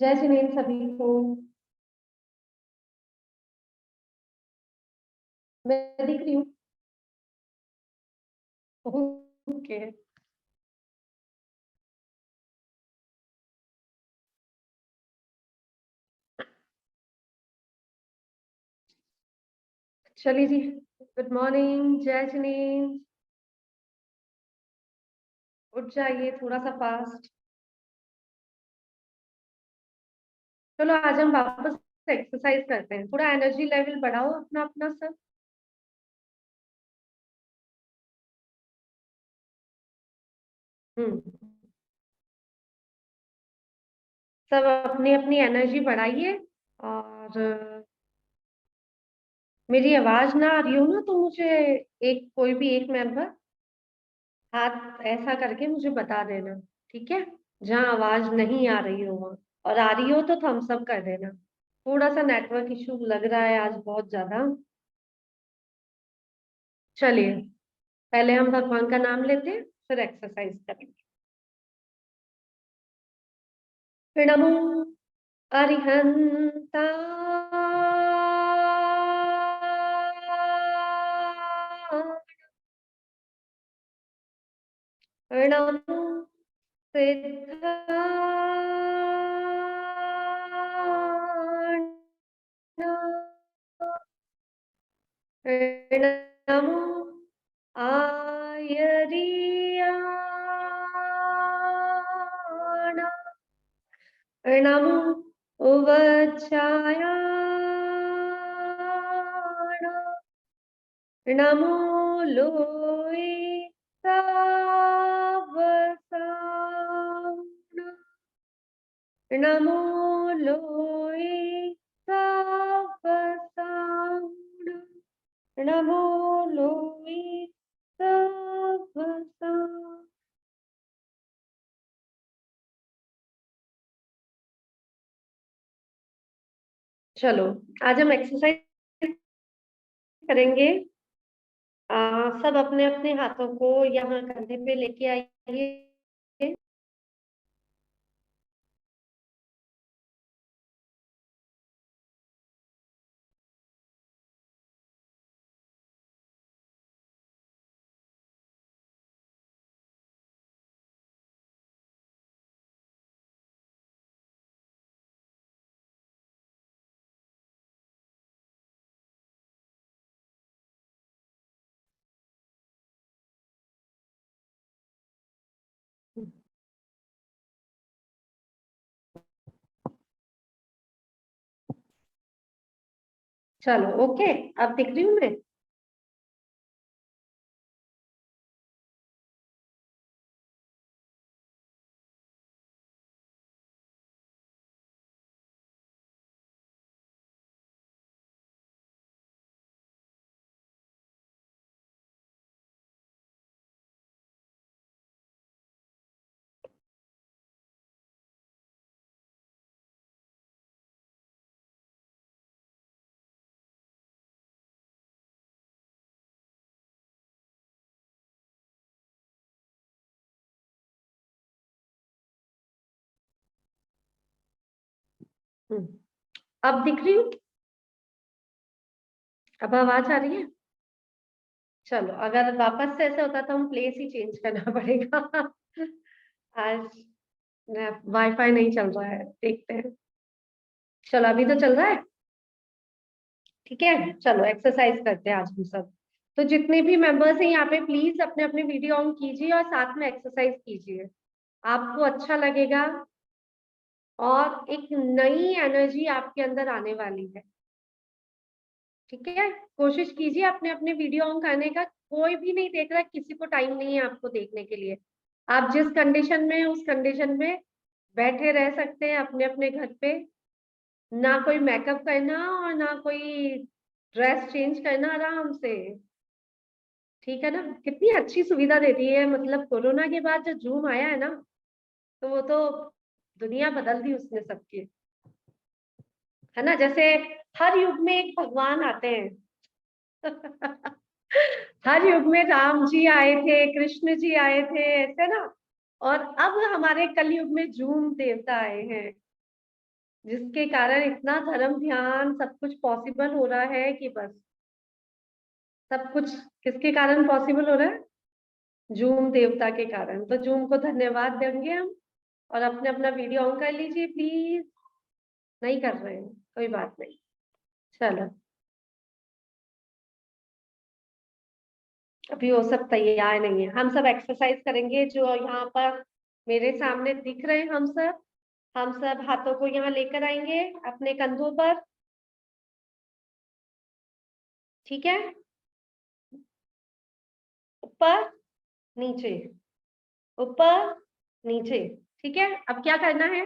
जय जिनेन्द्र सभी को। मैं दिख रही हूँ। ओके। चलिए जी। गुड मॉर्निंग, जय जिनेन्द्र। उठ जाइए थोड़ा सा फास्ट। चलो आज हम वापस एक्सरसाइज करते हैं, थोड़ा एनर्जी लेवल बढ़ाओ अपना अपना सब। हम्म। सब अपनी अपनी एनर्जी बढ़ाइए। और मेरी आवाज ना आ रही हो ना तो मुझे एक कोई भी एक मेंबर हाथ ऐसा करके मुझे बता देना। ठीक है। जहाँ आवाज नहीं आ रही हो वहाँ, और आ रही हो तो थम्स अप कर देना। थोड़ा सा नेटवर्क इशू लग रहा है आज बहुत ज्यादा। चलिए, पहले हम भगवान का नाम लेते हैं, फिर एक्सरसाइज करेंगे। नमो अरिहंता। नमो सिद्धार्थ। नमो आयर्याण। नमो उवचायाण। नमो लोये तावसाण। नमो लोये तावसाण। नमो लोये तावसाण। चलो, आज हम एक्सरसाइज करेंगे। सब अपने अपने हाथों को यहाँ कंधे पे लेके आइए। चलो ओके। अब दिख रही हूँ मैं। हम्म, अब दिख रही हूँ। अब आवाज आ रही है। चलो, अगर वापस से ऐसे होता तो हम प्लेस ही चेंज करना पड़ेगा। आज वाईफाई नहीं चल रहा है, देखते हैं। चलो, अभी तो चल रहा है। ठीक है, चलो एक्सरसाइज करते हैं आज हम सब। तो जितने भी मेंबर्स हैं यहाँ पे, प्लीज अपने अपने वीडियो ऑन कीजिए और साथ में एक्सरसाइज कीजिए। आपको अच्छा लगेगा और एक नई एनर्जी आपके अंदर आने वाली है। ठीक है। कोशिश कीजिए अपने अपने वीडियो ऑन करने का। कोई भी नहीं देख रहा, किसी को टाइम नहीं है आपको देखने के लिए। आप जिस कंडीशन में हैं, उस कंडीशन में बैठे रह सकते हैं अपने अपने घर पे। ना कोई मेकअप करना और ना कोई ड्रेस चेंज करना, आराम से। ठीक है ना। कितनी अच्छी सुविधा देती है, मतलब कोरोना के बाद जो जूम आया है ना, तो वो तो दुनिया बदल दी उसने सबकी। है ना। जैसे हर युग में एक भगवान आते हैं। हर युग में राम जी आए थे, कृष्ण जी आए थे, ऐसे ना। और अब हमारे कलयुग में जूम देवता आए हैं। जिसके कारण इतना धर्म ध्यान सब कुछ पॉसिबल हो रहा है कि बस सब कुछ किसके कारण पॉसिबल हो रहा है? जूम देवता के कारण। तो जूम को धन्यवाद देंगे हम। और अपने अपना वीडियो ऑन कर लीजिए प्लीज। नहीं कर रहे हैं, कोई बात नहीं। चलो, अभी वो सब तैयार नहीं है। हम सब एक्सरसाइज करेंगे जो यहाँ पर मेरे सामने दिख रहे हैं। हम सब हाथों को यहाँ लेकर आएंगे अपने कंधों पर। ठीक है, ऊपर नीचे, ऊपर नीचे। ठीक है, अब क्या करना है?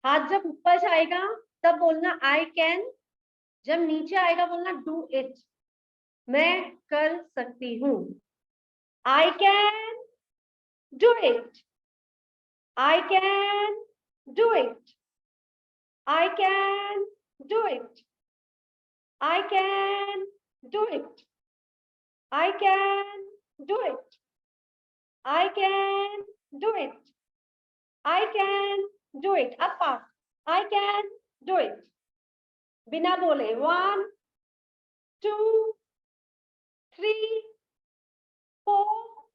हाथ जब ऊपर जाएगा तब बोलना आई कैन, जब नीचे आएगा बोलना डू इट, मैं कर सकती हूँ। I can do it, I can do it, I can do it, I can do it, I can do it, I can do it, I can do it. अब पास, I can do it, बिना बोले। 1 2 3 4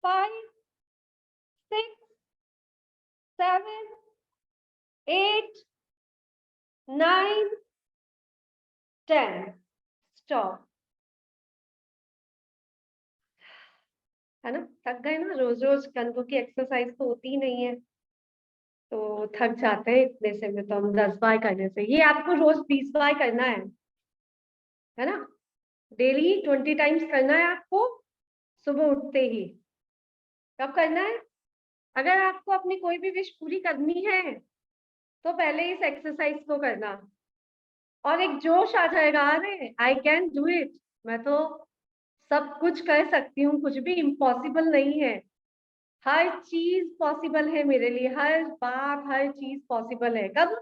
5 6 7 8 9 10। Stop. है ना, थक गए ना? रोज रोज कंधों की एक्सरसाइज तो होती ही नहीं है, तो थक जाते हैं इतने से में। तो हम 10 बार करने से, ये आपको रोज 20 बार करना है ना? डेली 20 टाइम्स करना है आपको, सुबह उठते ही। कब करना है? अगर आपको अपनी कोई भी विश पूरी करनी है तो पहले इस एक्सरसाइज को करना, और एक जोश आ जाएगा, अरे आई कैन डू इट, मैं तो सब कुछ कर सकती हूँ, कुछ भी इम्पॉसिबल नहीं है। हर चीज पॉसिबल है मेरे लिए, हर बात, हर चीज पॉसिबल है। कब?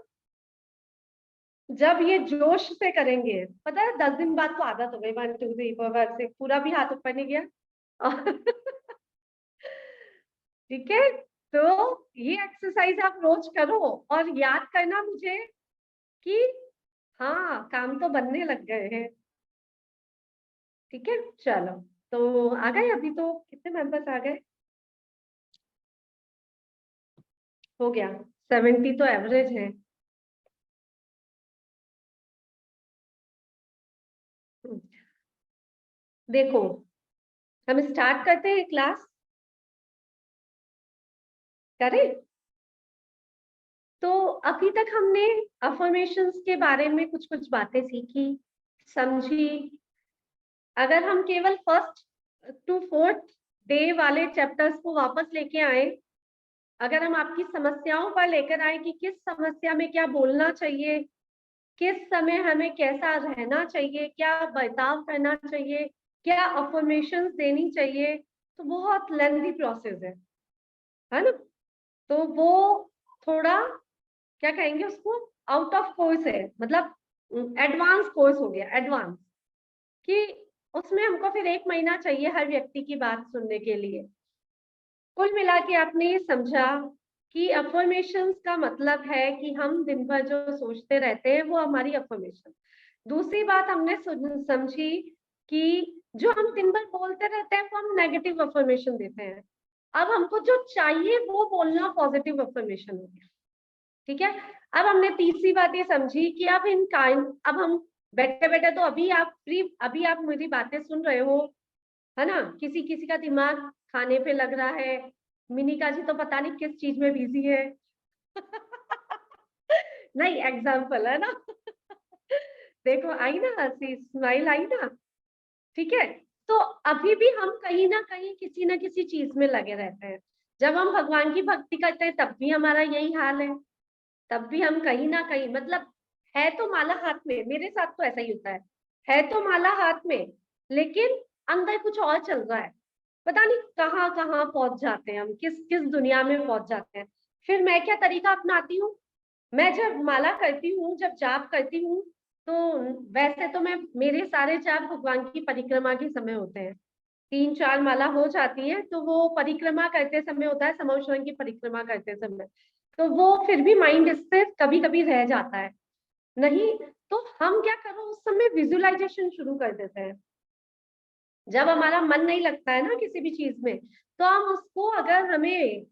जब ये जोश से करेंगे। पता है 10 दिन बाद तो आदत हो गई, 1 2 3 4 5 6, पूरा भी हाथ ऊपर नहीं गया। ठीक है, तो ये एक्सरसाइज आप रोज करो, और याद करना मुझे कि हाँ, काम तो बनने लग गए हैं। ठीक है, चलो। तो आ गए, अभी तो कितने मेंबर्स आ गए? हो गया, 70 तो एवरेज है। देखो, हम स्टार्ट करते हैं क्लास, करें? तो अभी तक हमने अफर्मेशंस के बारे में कुछ कुछ बातें सीखी, समझी। अगर हम केवल फर्स्ट टू फोर्थ डे वाले चैप्टर्स को वापस लेके आए, अगर हम आपकी समस्याओं पर लेकर आए कि किस समस्या में क्या बोलना चाहिए, किस समय हमें कैसा रहना चाहिए, क्या बर्ताव करना चाहिए, क्या अफर्मेशंस देनी चाहिए, तो बहुत लेंथी प्रोसेस है ना? तो वो थोड़ा, क्या कहेंगे उसको, आउट ऑफ कोर्स है, मतलब एडवांस कोर्स हो गया, एडवांस, कि उसमें हमको फिर 1 महीना चाहिए हर व्यक्ति की बात सुनने के लिए। कुल मिला के आपने ये समझा कि अफर्मेशंस का मतलब है कि हम दिन भर जो सोचते रहते हैं वो हमारी अफर्मेशन। दूसरी बात हमने समझी कि जो हम दिन भर बोलते रहते हैं वो हम नेगेटिव अफर्मेशन देते हैं। अब हमको जो चाहिए वो बोलना पॉजिटिव अफर्मेशन हो गया। ठीक है, अब हमने तीसरी बात ये समझी कि अब हम बैठे बैठे तो अभी आप फ्री, अभी आप मेरी बातें सुन रहे हो, है ना? किसी किसी का दिमाग खाने पे लग रहा है, मिनिका जी तो पता नहीं किस चीज में बिजी है। नहीं, एग्जाम्पल है ना। देखो आई ना हंसी, स्माइल आई ना। ठीक है, तो अभी भी हम कहीं ना कहीं किसी ना किसी चीज में लगे रहते हैं। जब हम भगवान की भक्ति करते हैं तब भी हमारा यही हाल है, तब भी हम कहीं ना कहीं, मतलब है तो माला हाथ में, मेरे साथ तो ऐसा ही होता है तो माला हाथ में, लेकिन अंदर कुछ और चल रहा है। पता नहीं कहाँ कहाँ पहुंच जाते हैं हम, किस किस दुनिया में पहुंच जाते हैं। फिर मैं क्या तरीका अपनाती हूँ, मैं जब माला करती हूँ, जब जाप करती हूँ, तो वैसे तो मैं, मेरे सारे जाप भगवान की परिक्रमा के समय होते हैं। 3 4 माला हो जाती है तो वो परिक्रमा करते समय होता है, समोशरण की परिक्रमा करते समय। तो वो फिर भी माइंड इससे कभी कभी रह जाता है। नहीं तो हम क्या करो, उस समय विजुअलाइजेशन शुरू कर देते हैं। जब हमारा मन नहीं लगता है ना किसी भी चीज में, तो हम उसको, अगर हमें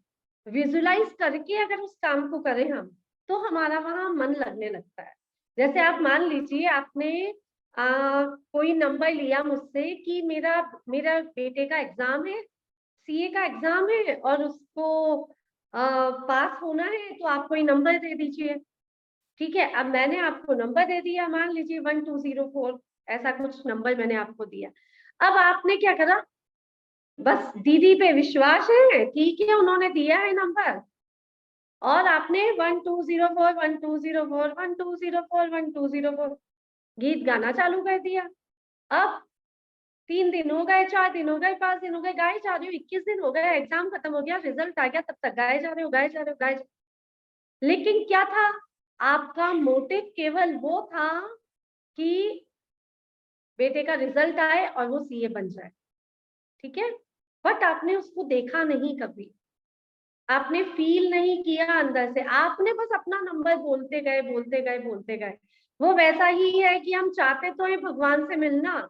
विजुलाइज करके अगर उस काम को करें हम, तो हमारा वहां मन लगने लगता है। जैसे आप मान लीजिए आपने कोई नंबर लिया मुझसे कि मेरा मेरा बेटे का एग्जाम है, सीए का एग्जाम है, और उसको पास होना है, तो आप कोई नंबर दे दीजिए। ठीक है, अब मैंने आपको नंबर दे दिया, मान लीजिए 1204, ऐसा कुछ नंबर मैंने आपको दिया। अब आपने क्या करा, बस दीदी पे विश्वास है, ठीक है उन्होंने दिया है नंबर, और आपने 1204 1204 1204 1204 गीत गाना चालू कर दिया। अब 3 दिन हो गए, 4 दिन हो गए, 5 दिन हो गए, गाए जा रहे हो, 21 दिन हो गए, एग्जाम खत्म हो गया, रिजल्ट आ गया, तब तक गाए जा रहे हो, गाए जा रहे हो, गाए लेकिन क्या था, आपका मोटिव केवल वो था कि बेटे का रिजल्ट आए और वो सीए बन जाए। ठीक है, बट आपने उसको देखा नहीं कभी, आपने फील नहीं किया अंदर से, आपने बस अपना नंबर बोलते गए बोलते गए बोलते गए। वो वैसा ही है कि हम चाहते तो है भगवान से मिलना,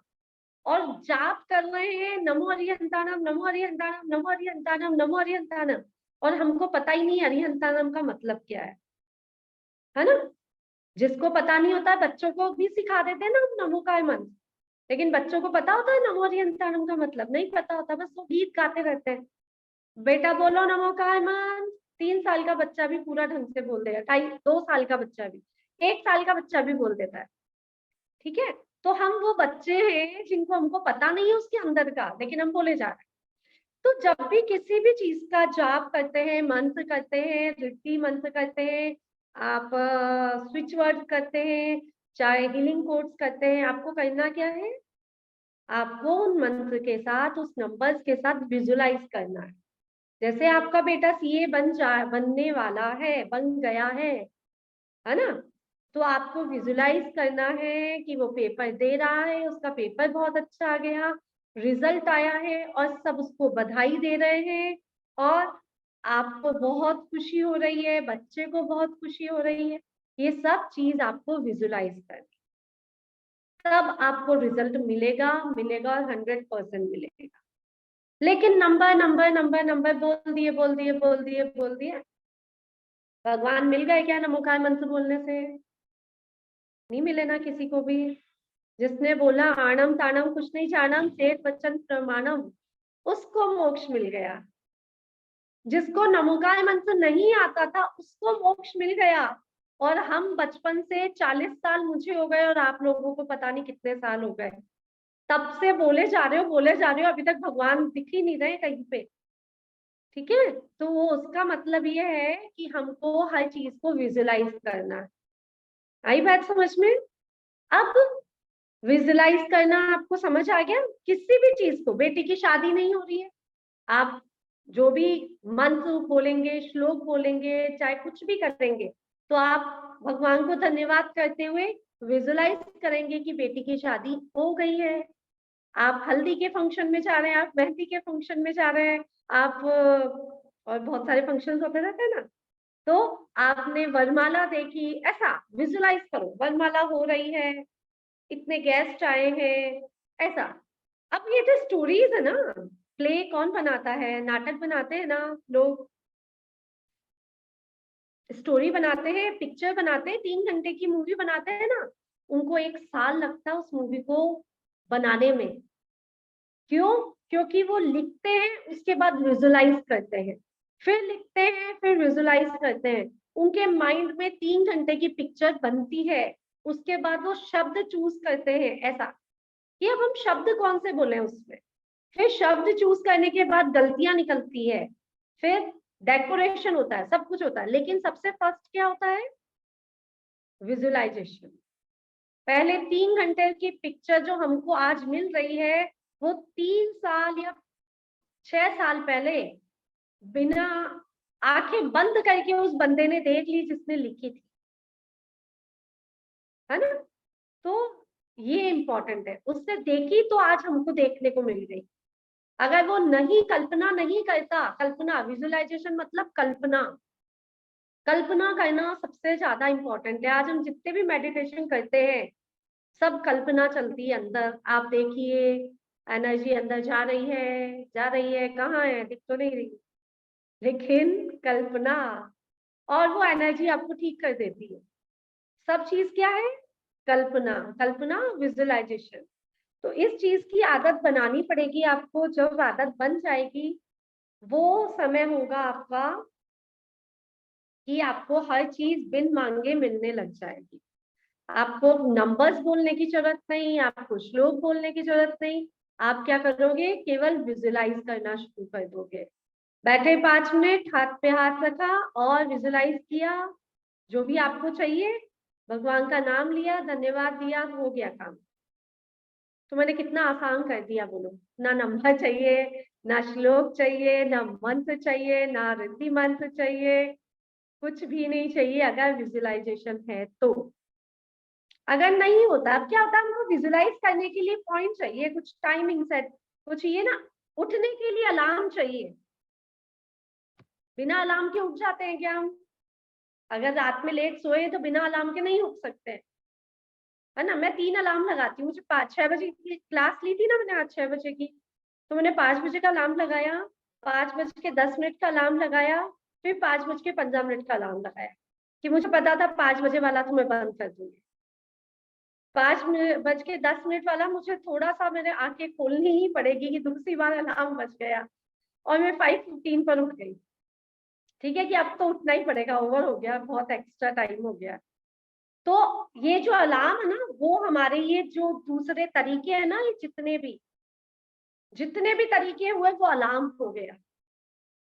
और जाप कर रहे हैं नमो अरिहंताणम नमो अरिहंताणम नमो अरिहंताणम नमो अरिहंताणम, और हमको पता ही नहीं अरिहंताणम का मतलब क्या है ना। जिसको पता नहीं होता, बच्चों को भी सिखा देते हैं ना हम नमोकार मंत्र, लेकिन बच्चों को पता होता है नमो अरिहंताणम का मतलब? नहीं पता होता, बस वो गीत गाते रहते हैं। बेटा बोलो नमोकार मंत्र, 3 साल का बच्चा भी पूरा ढंग से बोल देगा, 2.5 2 साल का बच्चा भी, 1 साल का बच्चा भी बोल देता है। ठीक है, तो हम वो बच्चे हैं जिनको हमको पता नहीं है उसके अंदर का, लेकिन हम बोले जा रहे हैं। तो जब भी किसी भी चीज का जाप करते हैं, मंत्र करते हैं, रिद्धि मंत्र करते हैं, आप स्विच वर्ड करते हैं, चाहे हीलिंग कोड्स करते हैं, आपको करना क्या है, आपको उन मंत्र के साथ, उस नंबर्स के साथ विजुलाइज करना है। जैसे आपका बेटा सीए बनने वाला है, बन गया है ना, तो आपको विजुलाइज करना है कि वो पेपर दे रहा है, उसका पेपर बहुत अच्छा आ गया, रिजल्ट आया है, और सब उसको बधाई दे रहे हैं, और आपको बहुत खुशी हो रही है, बच्चे को बहुत खुशी हो रही है। ये सब चीज आपको विजुलाइज करनी, तब आपको रिजल्ट मिलेगा, मिलेगा और 100% मिलेगा। लेकिन नंबर नंबर नंबर नंबर बोल दिए बोल दिए बोल दिए बोल दिए, भगवान मिल गए क्या नमोकार मंत्र बोलने से? नहीं मिले ना किसी को भी। जिसने बोला आणम ताणम कुछ नहीं जानम सेठ वचन प्रमाणम, उसको मोक्ष मिल गया। जिसको नमोकार मंत्र नहीं आता था उसको मोक्ष मिल गया। और हम बचपन से 40 साल मुझे हो गए, और आप लोगों को पता नहीं कितने साल हो गए, तब से बोले जा रहे हो बोले जा रहे हो, अभी तक भगवान दिख ही नहीं रहे कहीं पे। ठीक है, तो वो उसका मतलब ये है कि हमको हर चीज को विजुलाइज करना है। आई बात समझ में? अब विजुलाइज करना आपको समझ आ गया? किसी भी चीज को, बेटी की शादी नहीं हो रही है, आप जो भी मंत्र बोलेंगे, श्लोक बोलेंगे, चाहे कुछ भी करेंगे, तो आप भगवान को धन्यवाद करते हुए विजुलाइज करेंगे कि बेटी की शादी हो गई है। आप हल्दी के फंक्शन में जा रहे हैं, आप मेहंदी के फंक्शन में जा रहे हैं, आप और बहुत सारे फंक्शन होते रहते हैं ना, तो आपने वरमाला देखी, ऐसा विजुलाइज करो वरमाला हो रही है, इतने गेस्ट आए हैं, ऐसा। अब ये जो स्टोरीज है ना, प्ले कौन बनाता है, नाटक बनाते हैं ना लोग, स्टोरी बनाते हैं, पिक्चर बनाते हैं, 3 घंटे की मूवी बनाते हैं ना, उनको 1 साल लगता है उस मूवी को बनाने में। क्यों? क्योंकि वो लिखते हैं, उसके बाद विजुलाइज करते हैं, फिर लिखते हैं, फिर विजुलाइज करते हैं, उनके माइंड में 3 घंटे की पिक्चर बनती है, उसके बाद वो शब्द चूज करते हैं, ऐसा कि अब हम शब्द कौन से बोले उसमें, फिर शब्द चूज करने के बाद गलतियां निकलती है, फिर डेकोरेशन होता है, सब कुछ होता है, लेकिन सबसे फर्स्ट क्या होता है? विजुलाइजेशन। पहले 3 घंटे की पिक्चर जो हमको आज मिल रही है, वो 3 साल या 6 साल पहले बिना आंखें बंद करके उस बंदे ने देख ली जिसने लिखी थी, है ना। तो ये इम्पोर्टेंट है, उसने देखी तो आज हमको देखने को मिल गई। अगर वो नहीं, कल्पना नहीं करता, कल्पना विजुअलाइजेशन मतलब कल्पना, कल्पना करना सबसे ज्यादा इम्पोर्टेंट है। आज हम जितने भी मेडिटेशन करते हैं सब कल्पना चलती है अंदर। आप देखिए एनर्जी अंदर जा रही है, कहाँ है दिख तो नहीं रही, लेकिन कल्पना, और वो एनर्जी आपको ठीक कर देती है। सब चीज क्या है? कल्पना, कल्पना, विजुअलाइजेशन। तो इस चीज की आदत बनानी पड़ेगी आपको। जब आदत बन जाएगी वो समय होगा आपका कि आपको हर चीज बिन मांगे मिलने लग जाएगी। आपको नंबर्स बोलने की जरूरत नहीं, आपको श्लोक बोलने की जरूरत नहीं। आप क्या करोगे? केवल विजुलाइज करना शुरू कर दोगे। बैठे 5 मिनट, हाथ पे हाथ रखा और विजुलाइज किया जो भी आपको चाहिए, भगवान का नाम लिया, धन्यवाद दिया, हो गया काम। तो मैंने कितना आसान कर दिया बोलो। ना नंबर चाहिए, ना श्लोक चाहिए, ना मंत्र चाहिए, ना रिद्धि मंत्र चाहिए, कुछ भी नहीं चाहिए अगर विजुअलाइजेशन है तो। अगर नहीं होता, अब क्या होता है, हमको विजुलाइज करने के लिए पॉइंट चाहिए, कुछ टाइमिंग सेट, कुछ चाहिए ना। उठने के लिए अलार्म चाहिए। बिना अलार्म के उठ जाते हैं क्या हम? अगर रात में लेट सोए तो बिना अलार्म के नहीं उठ सकते, है ना। मैं 3 अलार्म लगाती हूँ। मुझे 5-6 बजे की क्लास ली थी ना मैंने, आज 6 बजे की, तो मैंने 5 बजे का अलार्म लगाया, 5 बज के 10 मिनट का अलार्म लगाया, फिर 5 बज के 15 मिनट का अलार्म लगाया, कि मुझे पता था 5 बजे वाला तो मैं बंद कर दूंगी। 5 बज के 10 मिनट वाला मुझे थोड़ा सा मेरे आंखें खोलनी ही पड़ेगी कि दूसरी बार अलार्म बज गया, और मैं 5:15 पर उठ गई। ठीक है कि अब तो उठना ही पड़ेगा, ओवर हो गया, बहुत एक्स्ट्रा टाइम हो गया। तो ये जो अलार्म है ना, वो हमारे ये जो दूसरे तरीके हैं ना, ये जितने भी तरीके हुए वो अलार्म हो गया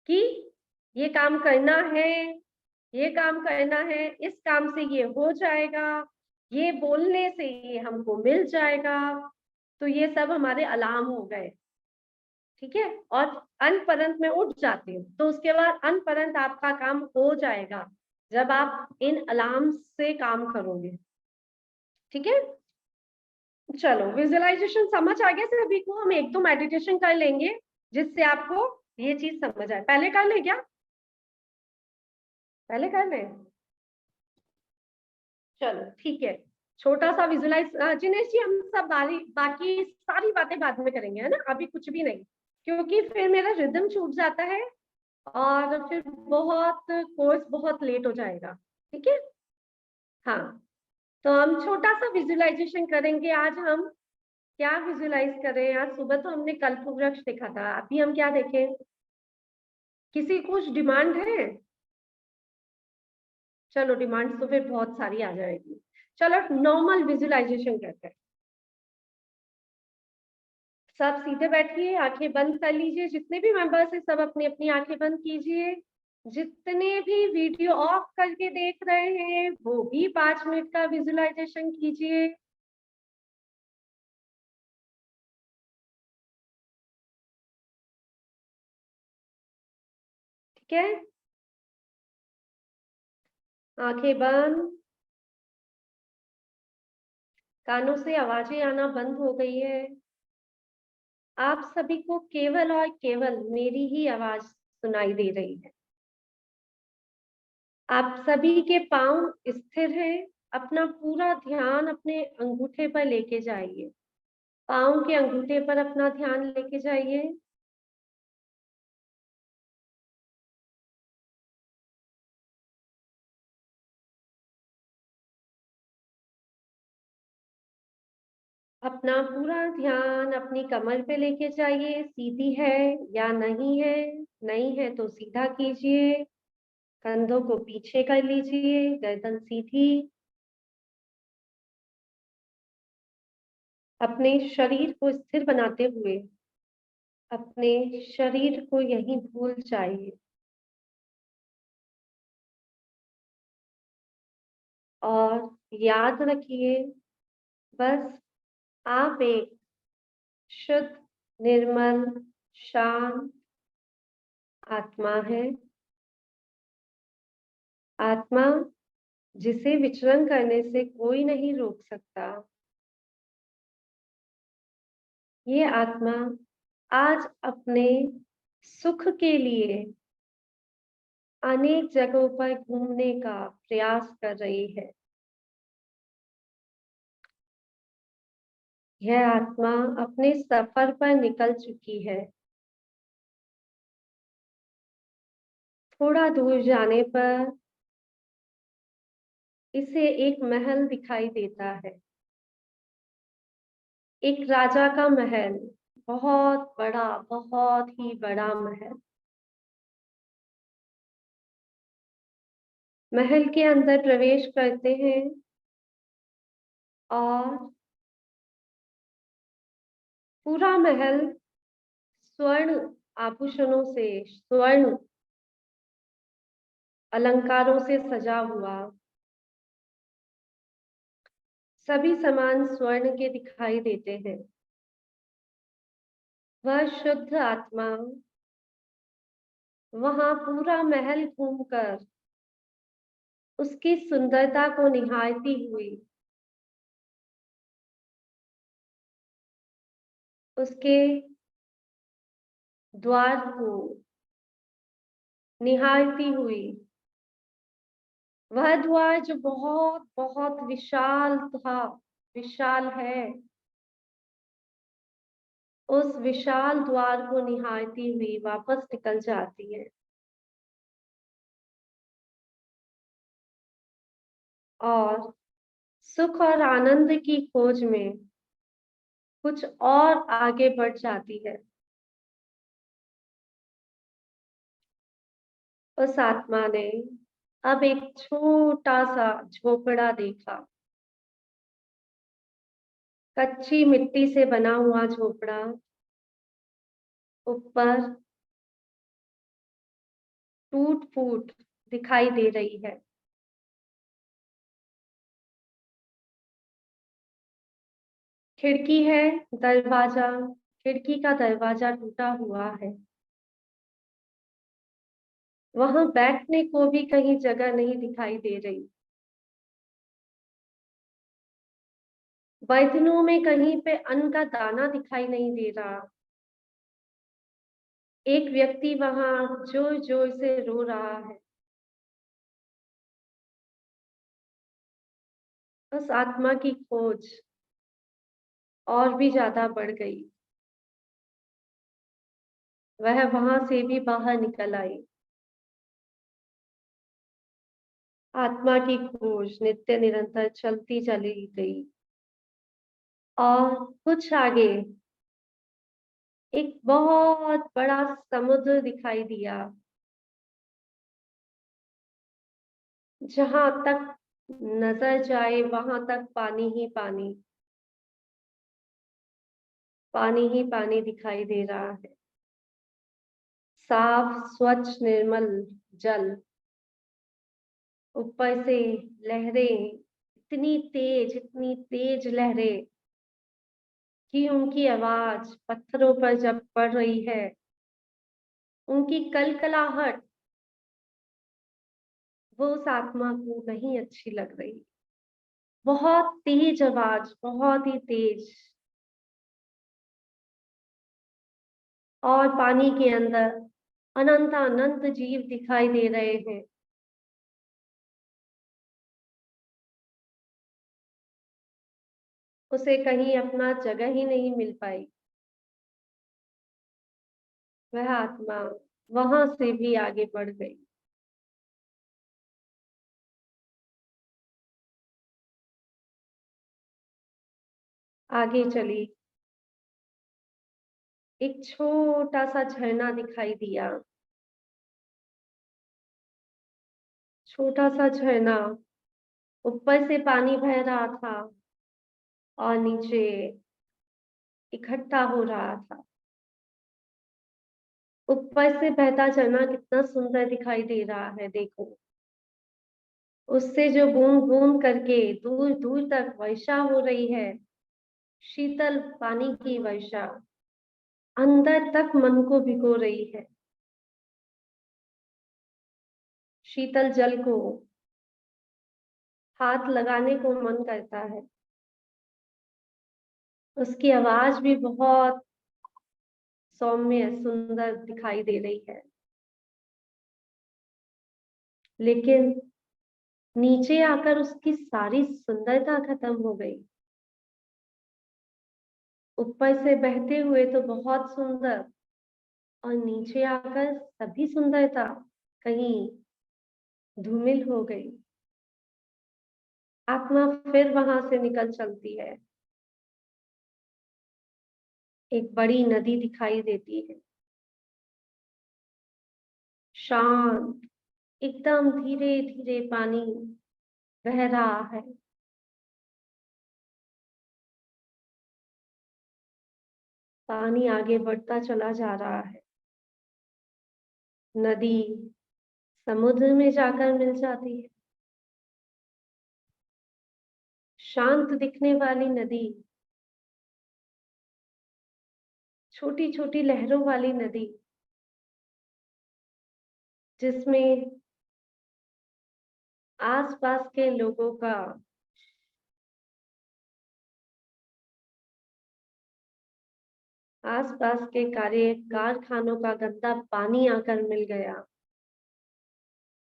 कि ये काम करना है, ये काम करना है, इस काम से ये हो जाएगा, ये बोलने से ये हमको मिल जाएगा। तो ये सब हमारे अलार्म हो गए। ठीक है। और अनपरंत में उठ जाती हूँ तो उसके बाद अनपरंत आपका काम हो जाएगा जब आप इन अलार्म से काम करोगे। ठीक है। चलो, विजुअलाइजेशन समझ आ गया सभी को। हम 1-2 मेडिटेशन कर लेंगे जिससे आपको ये चीज समझ आए। पहले कर ले क्या? पहले कर ले। चलो ठीक है। छोटा सा विजुलाइज, जिनेश जी, हम सब बाकी सारी बातें बाद में करेंगे, है ना, अभी कुछ भी नहीं, क्योंकि फिर मेरा रिदम छूट जाता है और फिर बहुत कोर्स बहुत लेट हो जाएगा। ठीक है। हाँ, तो हम छोटा सा विजुअलाइजेशन करेंगे आज। हम क्या विजुलाइज करें? आज सुबह तो हमने कल्प वृक्ष देखा था, अभी हम क्या देखें? किसी कुछ डिमांड है? चलो, डिमांड तो फिर बहुत सारी आ जाएगी। चलो, नॉर्मल विजुअलाइजेशन करते हैं। सब सीधे बैठिए, आंखें बंद कर लीजिए। जितने भी मेंबर्स हैं सब अपनी अपनी आंखें बंद कीजिए। जितने भी वीडियो ऑफ करके देख रहे हैं वो भी 5 मिनट का विजुअलाइजेशन कीजिए। ठीक है। आंखें बंद। कानों से आवाजें आना बंद हो गई है। आप सभी को केवल और केवल मेरी ही आवाज सुनाई दे रही है। आप सभी के पांव स्थिर हैं। अपना पूरा ध्यान अपने अंगूठे पर लेके जाइए। पांव के अंगूठे पर अपना ध्यान लेके जाइए। अपना पूरा ध्यान अपनी कमर पे लेके जाइए। सीधी है या नहीं है? नहीं है तो सीधा कीजिए। कंधों को पीछे कर लीजिए, गर्दन सीधी। अपने शरीर को स्थिर बनाते हुए अपने शरीर को यहीं भूल जाइए और याद रखिए, बस आप एक शुद्ध, निर्मल, शांत आत्मा है। आत्मा जिसे विचरण करने से कोई नहीं रोक सकता। ये आत्मा आज अपने सुख के लिए अनेक जगहों पर घूमने का प्रयास कर रही है। यह आत्मा अपने सफर पर निकल चुकी है। थोड़ा दूर जाने पर इसे एक महल दिखाई देता है। एक राजा का महल, बहुत बड़ा, बहुत ही बड़ा महल। महल के अंदर प्रवेश करते हैं और पूरा महल स्वर्ण आभूषणों से, स्वर्ण अलंकारों से सजा हुआ। सभी सामान स्वर्ण के दिखाई देते हैं। वह शुद्ध आत्मा वहां पूरा महल घूमकर उसकी सुंदरता को निहारती हुई, उसके द्वार को निहारती हुई, वह द्वार जो बहुत बहुत विशाल था, विशाल है, उस विशाल द्वार को निहारती हुई वापस निकल जाती है और सुख और आनंद की खोज में कुछ और आगे बढ़ जाती है। उस आत्मा ने अब एक छोटा सा झोपड़ा देखा। कच्ची मिट्टी से बना हुआ झोपड़ा, ऊपर टूट फूट दिखाई दे रही है। खिड़की है, दरवाजा, खिड़की का दरवाजा टूटा हुआ है। वहां बैठने को भी कहीं जगह नहीं दिखाई दे रही। बर्तनों में कहीं पे अन्न का दाना दिखाई नहीं दे रहा। एक व्यक्ति वहां जोर जोर से रो रहा है। उस आत्मा की खोज और भी ज्यादा बढ़ गई। वह वहां से भी बाहर निकल आई। आत्मा की खोज नित्य निरंतर चलती चली गई और कुछ आगे एक बहुत बड़ा समुद्र दिखाई दिया। जहां तक नजर जाए वहां तक पानी ही पानी, पानी ही पानी दिखाई दे रहा है। साफ स्वच्छ निर्मल जल, ऊपर से लहरें, इतनी तेज लहरें कि उनकी आवाज पत्थरों पर जब पड़ रही है, उनकी कलकलाहट वो उस आत्मा को नहीं अच्छी लग रही। बहुत तेज आवाज, बहुत ही तेज। और पानी के अंदर अनंत अनंत जीव दिखाई दे रहे हैं। उसे कहीं अपना जगह ही नहीं मिल पाई। वह आत्मा वहां से भी आगे बढ़ गई। आगे चली, एक छोटा सा झरना दिखाई दिया। छोटा सा झरना, ऊपर से पानी बह रहा था और नीचे इकट्ठा हो रहा था। ऊपर से बहता झरना कितना सुंदर दिखाई दे रहा है, देखो। उससे जो बूंद बूंद करके दूर दूर तक वर्षा हो रही है, शीतल पानी की वर्षा अंदर तक मन को भिगो रही है। शीतल जल को हाथ लगाने को मन करता है। उसकी आवाज भी बहुत सौम्य सुंदर दिखाई दे रही है। लेकिन नीचे आकर उसकी सारी सुंदरता खत्म हो गई। ऊपर से बहते हुए तो बहुत सुंदर, और नीचे आकर सभी सुंदरता कहीं धूमिल हो गई। आत्मा फिर वहां से निकल चलती है। एक बड़ी नदी दिखाई देती है, शांत, एकदम धीरे धीरे पानी बह रहा है। पानी आगे बढ़ता चला जा रहा है। नदी समुद्र में जाकर मिल जाती है। शांत दिखने वाली नदी, छोटी छोटी लहरों वाली नदी, जिसमें आसपास के लोगों का, आसपास के कारखानों का गंदा पानी आकर मिल गया,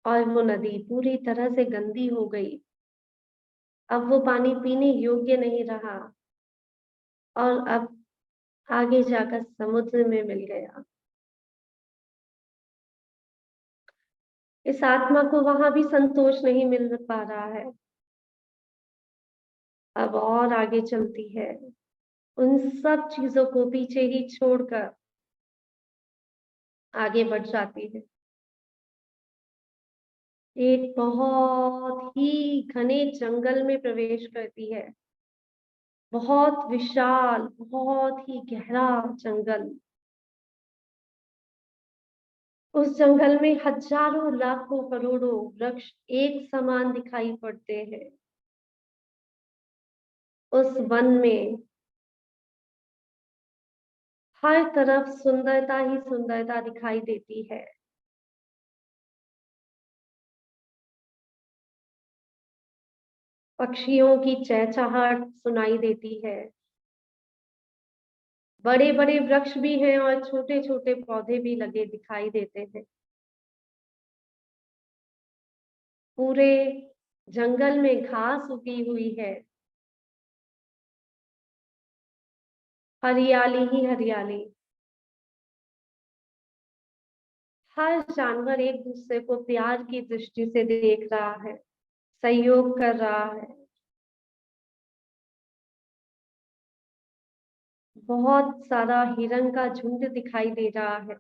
और वो नदी पूरी तरह से गंदी हो गई। अब वो पानी पीने योग्य नहीं रहा, और अब आगे जाकर समुद्र में मिल गया। इस आत्मा को वहां भी संतोष नहीं मिल पा रहा है। अब और आगे चलती है, उन सब चीजों को पीछे ही छोड़कर आगे बढ़ जाती है। एक बहुत ही घने जंगल में प्रवेश करती है। बहुत विशाल, बहुत ही गहरा जंगल। उस जंगल में हजारों लाखों करोड़ों वृक्ष एक समान दिखाई पड़ते हैं। उस वन में हर तरफ सुंदरता ही सुंदरता दिखाई देती है। पक्षियों की चहचहाट सुनाई देती है। बड़े बड़े वृक्ष भी हैं और छोटे छोटे पौधे भी लगे दिखाई देते हैं। पूरे जंगल में घास उगी हुई है, हरियाली ही हरियाली। हर जानवर एक दूसरे को प्यार की दृष्टि से देख रहा है, सहयोग कर रहा है। बहुत सारा हिरण का झुंड दिखाई दे रहा है।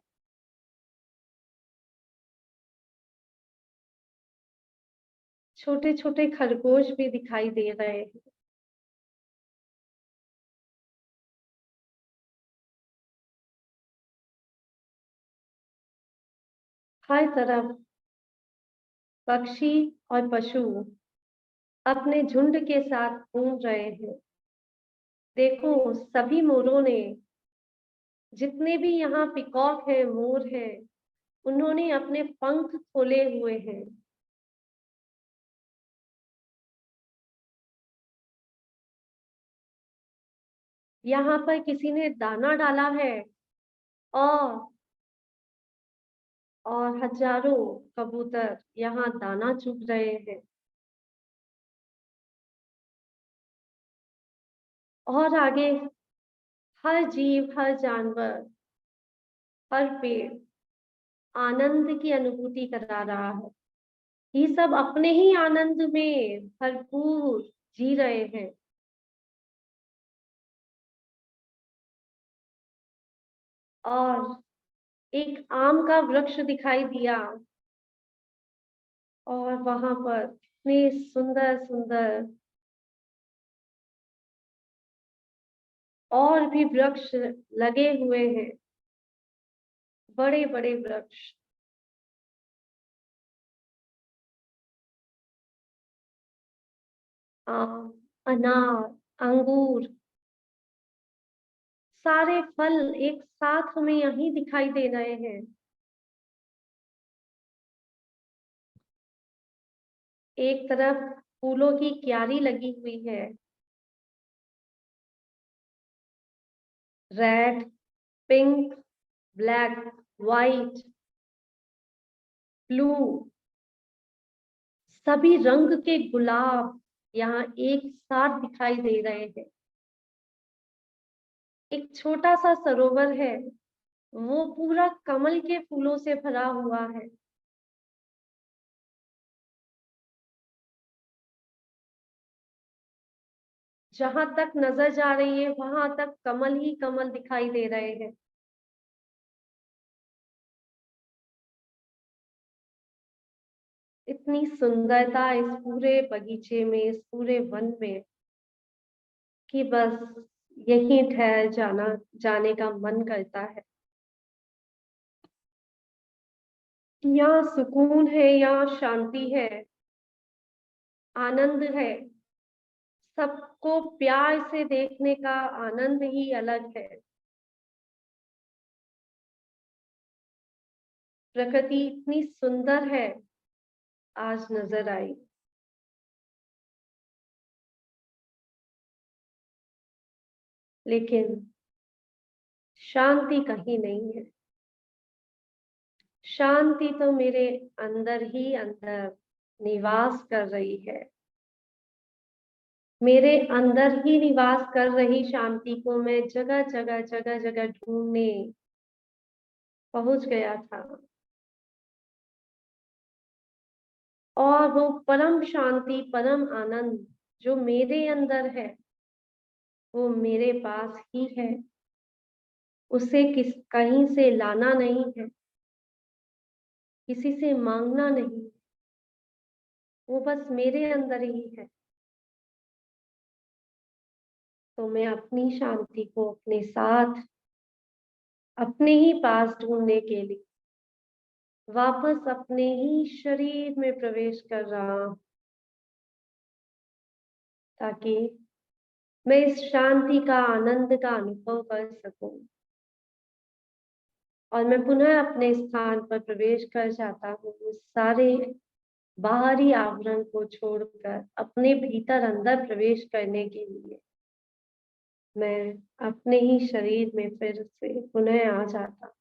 छोटे छोटे खरगोश भी दिखाई दे रहे हैं। हर तरफ पक्षी और पशु अपने झुंड के साथ घूम रहे हैं। देखो, सभी मोरों ने, जितने भी यहाँ पिकॉक है, मोर है, उन्होंने अपने पंख खोले हुए हैं। यहाँ पर किसी ने दाना डाला है, और हजारों कबूतर यहाँ दाना चुग रहे हैं। और आगे हर जीव, हर जानवर, हर पेड़ आनंद की अनुभूति करा रहा है। ये सब अपने ही आनंद में भरपूर जी रहे हैं। और एक आम का वृक्ष दिखाई दिया, और वहां पर इतने सुंदर सुंदर और भी वृक्ष लगे हुए हैं, बड़े बड़े वृक्ष। आम, अनार, अंगूर, सारे फल एक साथ हमें यहीं दिखाई दे रहे हैं। एक तरफ फूलों की क्यारी लगी हुई है, red, pink, black, white, blue. सभी रंग के गुलाब यहाँ एक साथ दिखाई दे रहे हैं। एक छोटा सा सरोवर है, वो पूरा कमल के फूलों से भरा हुआ है। जहां तक नजर जा रही है वहां तक कमल ही कमल दिखाई दे रहे हैं। इतनी सुंदरता इस पूरे बगीचे में, इस पूरे वन में, कि बस यहीं ठहर जाने का मन करता है। यहाँ सुकून है, यहाँ शांति है, आनंद है। सबको प्यार से देखने का आनंद ही अलग है। प्रकृति इतनी सुंदर है, आज नजर आई। लेकिन शांति कहीं नहीं है। शांति तो मेरे अंदर ही अंदर निवास कर रही है। मेरे अंदर ही निवास कर रही शांति को मैं जगह जगह जगह जगह ढूंढने पहुंच गया था। और वो परम शांति, परम आनंद जो मेरे अंदर है, वो मेरे पास ही है। उसे कहीं से लाना नहीं है, किसी से मांगना नहीं, वो बस मेरे अंदर ही है। तो मैं अपनी शांति को अपने साथ, अपने ही पास ढूंढने के लिए वापस अपने ही शरीर में प्रवेश कर रहा हूं, ताकि मैं इस शांति का, आनंद का अनुभव कर सकूं। और मैं पुनः अपने स्थान पर प्रवेश कर जाता हूँ, उस सारे बाहरी आवरण को छोड़कर अपने भीतर अंदर प्रवेश करने के लिए मैं अपने ही शरीर में फिर से पुनः आ जाता।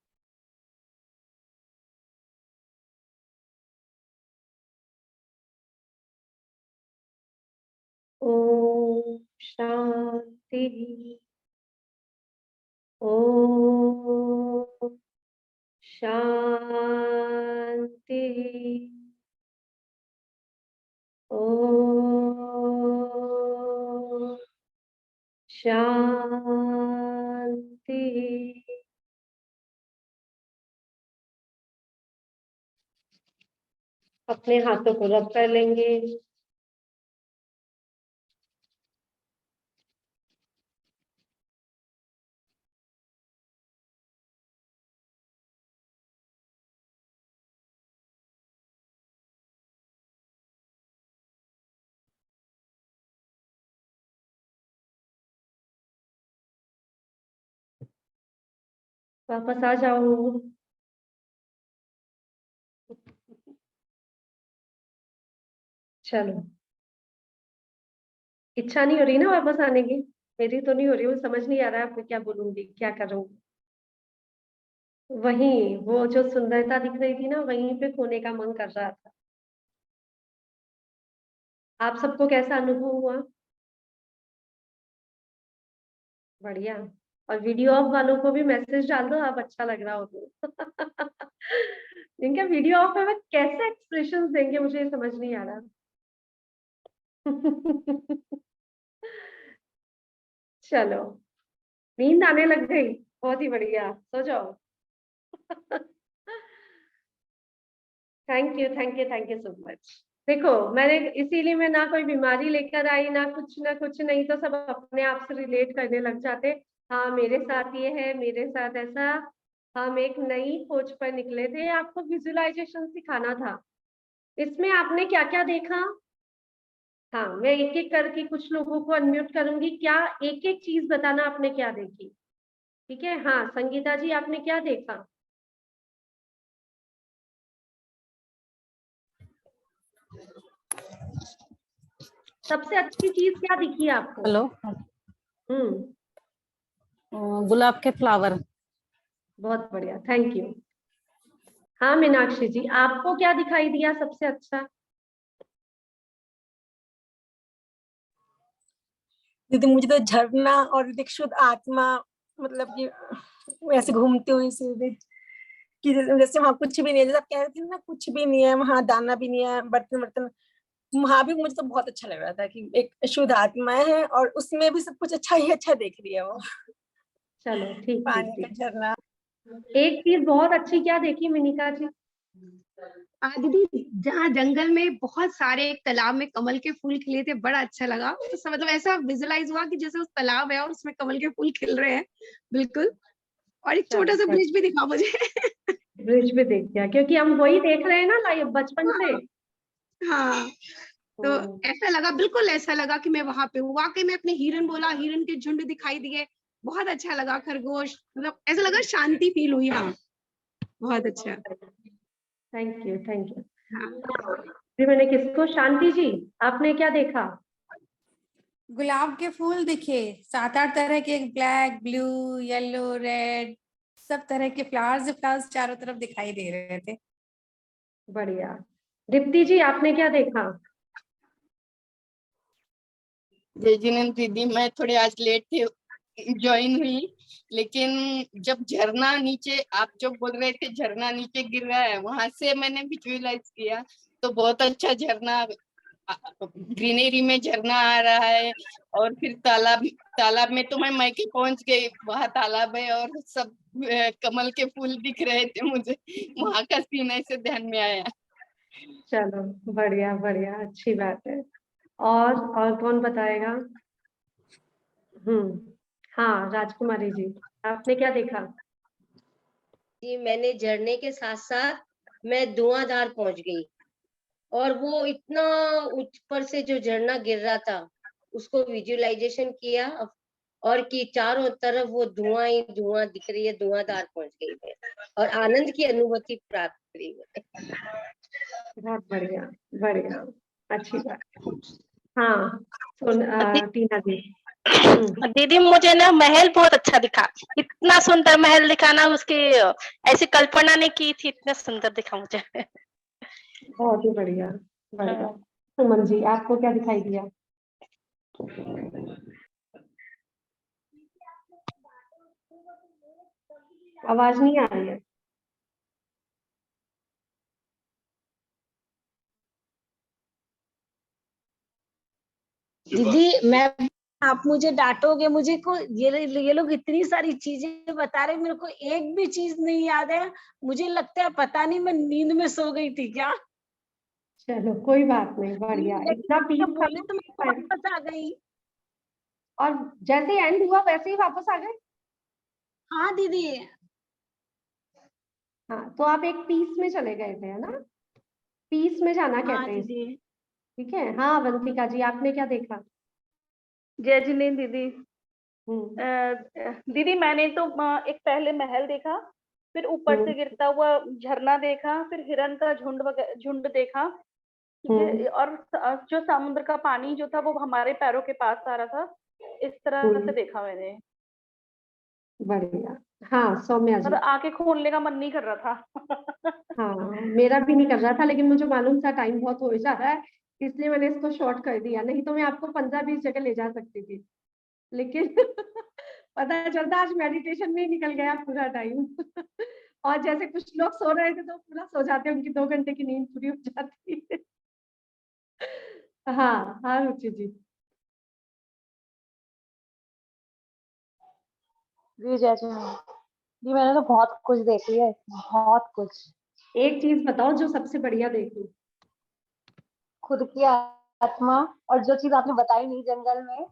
ओम शांति। ओम शांति। ओम शांति। अपने हाथों को रब कर लेंगे। वापस आ जाओ। चलो, इच्छा नहीं हो रही ना वापस आने की? मेरी तो नहीं हो रही, वो समझ नहीं आ रहा है आपको क्या बोलूंगी, क्या करूंगी। वहीं वो जो सुंदरता दिख रही थी ना, वहीं पे खोने का मन कर रहा था। आप सबको कैसा अनुभव हुआ? बढ़िया। और वीडियो ऑफ वालों को भी मैसेज डाल दो, आप अच्छा लग रहा हो तो। जिनका वीडियो ऑफ है, वह कैसे एक्सप्रेशंस देंगे, मुझे ये समझ नहीं आ रहा। चलो, नींद आने लग गई, बहुत ही बढ़िया, सो जाओ। Thank you, thank you, thank you so much. देखो, मैंने इसीलिए मैं ना कोई बीमारी लेकर आई, ना कुछ नहीं तो सब अपने आप से रिलेट करने लग जाते। हाँ, मेरे साथ ये है, मेरे साथ ऐसा। हम एक नई खोज पर निकले थे, आपको विजुअलाइजेशन सिखाना था। इसमें आपने क्या क्या देखा? हाँ, मैं एक एक करके कुछ लोगों को अनम्यूट करूंगी। क्या एक एक चीज बताना आपने क्या देखी? ठीक है। हाँ, संगीता जी, आपने क्या देखा? सबसे अच्छी चीज क्या दिखी आपको? हेलो। हम्म। गुलाब के फ्लावर। बहुत बढ़िया, थैंक यू। हाँ मीनाक्षी जी, आपको क्या दिखाई दिया सबसे अच्छा? दीदी मुझे तो झरना और एक शुद्ध आत्मा, मतलब कि ऐसे घूमती हुई सीधे कि जैसे वहाँ कुछ भी नहीं है, जैसे आप कह रहे थे ना कुछ भी नहीं है वहाँ, दाना भी नहीं है, बर्तन बर्तन, वहाँ भी मुझे तो बहुत अच्छा लग रहा था कि एक शुद्ध आत्मा है और उसमें भी सब कुछ अच्छा ही अच्छा देख रही है वो, चलो ठीक ठीक पानी का ठीक। झरना। एक चीज बहुत अच्छी क्या देखी मिनिका जी? दीदी जहाँ जंगल में बहुत सारे एक तालाब में कमल के फूल खिले थे, बड़ा अच्छा लगा। तो मतलब ऐसा विजुलाइज हुआ कि जैसे उस तालाब है और उसमें कमल के फूल खिल रहे हैं, बिल्कुल। और एक छोटा सा ब्रिज भी दिखा मुझे। ब्रिज भी देख गया क्योंकि हम वही देख रहे हैं ना लाइव बचपन से। हाँ, तो ऐसा लगा, बिल्कुल ऐसा लगा कि मैं वहां पे हूँ। वाकई में अपने हिरन बोला, हिरन के झुंड दिखाई दिए, बहुत अच्छा लगा। खरगोश, मतलब ऐसा लगा शांति फील हुई। हाँ, बहुत अच्छा। Thank you thank you. हाँ, जी मैंने किसको? शांति जी आपने क्या देखा? गुलाब के फूल दिखे, 7-8 तरह के, ब्लैक, ब्लू, येलो, रेड, सब तरह के फ्लावर्स चारों तरफ दिखाई दे रहे थे। बढ़िया। दीप्ति जी आपने क्या देखा? जय जिनेंद्र दीदी, मैं थोड़े आज लेट थे ज्वाइन हुई, लेकिन जब झरना नीचे, आप जो बोल रहे थे झरना नीचे गिर रहा है, वहां से मैंने विजुअलाइज किया तो बहुत अच्छा झरना, ग्रीनरी में झरना आ रहा है। और फिर तालाब में तो मैं मैके पहुंच गई, वहां तालाब है और सब कमल के फूल दिख रहे थे मुझे, वहां का सीन ऐसे ध्यान में आया। चलो बढ़िया बढ़िया, अच्छी बात है। और कौन बताएगा? हाँ राजकुमारी जी आपने क्या देखा? जी मैंने झरने के साथ साथ मैं धुआंधार पहुंच गई, और वो इतना ऊपर से जो झरना गिर रहा था उसको विजुअलाइजेशन किया, और कि चारों तरफ वो धुआं ही धुआं दिख रही है, धुआंधार पहुंच गई मैं और आनंद की अनुभूति प्राप्त करी मैंने। बहुत बढ़िया बढ़िया, अच्छी बात। हाँ टीना जी। दीदी मुझे ना महल बहुत अच्छा दिखा, इतना सुंदर महल दिखा ना, उसकी ऐसी कल्पना नहीं की थी, इतना सुंदर दिखा मुझे। बहुत ही बढ़िया बढ़िया। सुमन जी आपको क्या दिखाई दिया? आवाज नहीं आ रही है। दीदी मैं, आप मुझे डांटोगे, मुझे को ये लोग इतनी सारी चीजें बता रहे, मेरे को एक भी चीज नहीं याद है। मुझे लगता है पता नहीं मैं नींद में सो गई थी क्या। चलो कोई बात नहीं, बढ़िया। इतना पीस था बोले तो मैं वापस आ गई। और जैसे एंड हुआ वैसे ही वापस आ गए? हाँ दीदी। हाँ तो आप एक पीस में चले गए थे है ना? पीस में जाना हाँ कहते हैं। दीदी। ठीक है। हाँ अवंतिका जी आपने क्या देखा? जय जिनेंद्र दीदी। हम्म दीदी मैंने तो एक पहले महल देखा, फिर ऊपर से गिरता हुआ झरना देखा, फिर हिरन का झुंड देखा, ठीक है। और जो समुद्र का पानी जो था वो हमारे पैरों के पास आ रहा था, इस तरह से देखा मैंने। बढ़िया। हाँ सौम्या जी। मतलब आंखें खोलने का मन नहीं कर रहा था। हाँ मेरा भी नहीं कर रहा था, लेकिन मुझे मालूम था टाइम बहुत हो जा रहा है, इसलिए मैंने इसको शॉर्ट कर दिया, नहीं तो मैं आपको 15-20 जगह ले जा सकती थी, लेकिन पता चलता आज मेडिटेशन में ही निकल गया पूरा टाइम। और जैसे कुछ लोग सो रहे थे तो पूरा सो जाते, उनकी 2 घंटे की नींद पूरी हो जाती है। हाँ हाँ रुचि जी। जी जय जी, मैंने तो बहुत कुछ देख लिया है, बहुत कुछ। एक चीज बताओ जो सबसे बढ़िया देखी। खुद की आत्मा, और जो चीज आपने बताई नहीं, जंगल में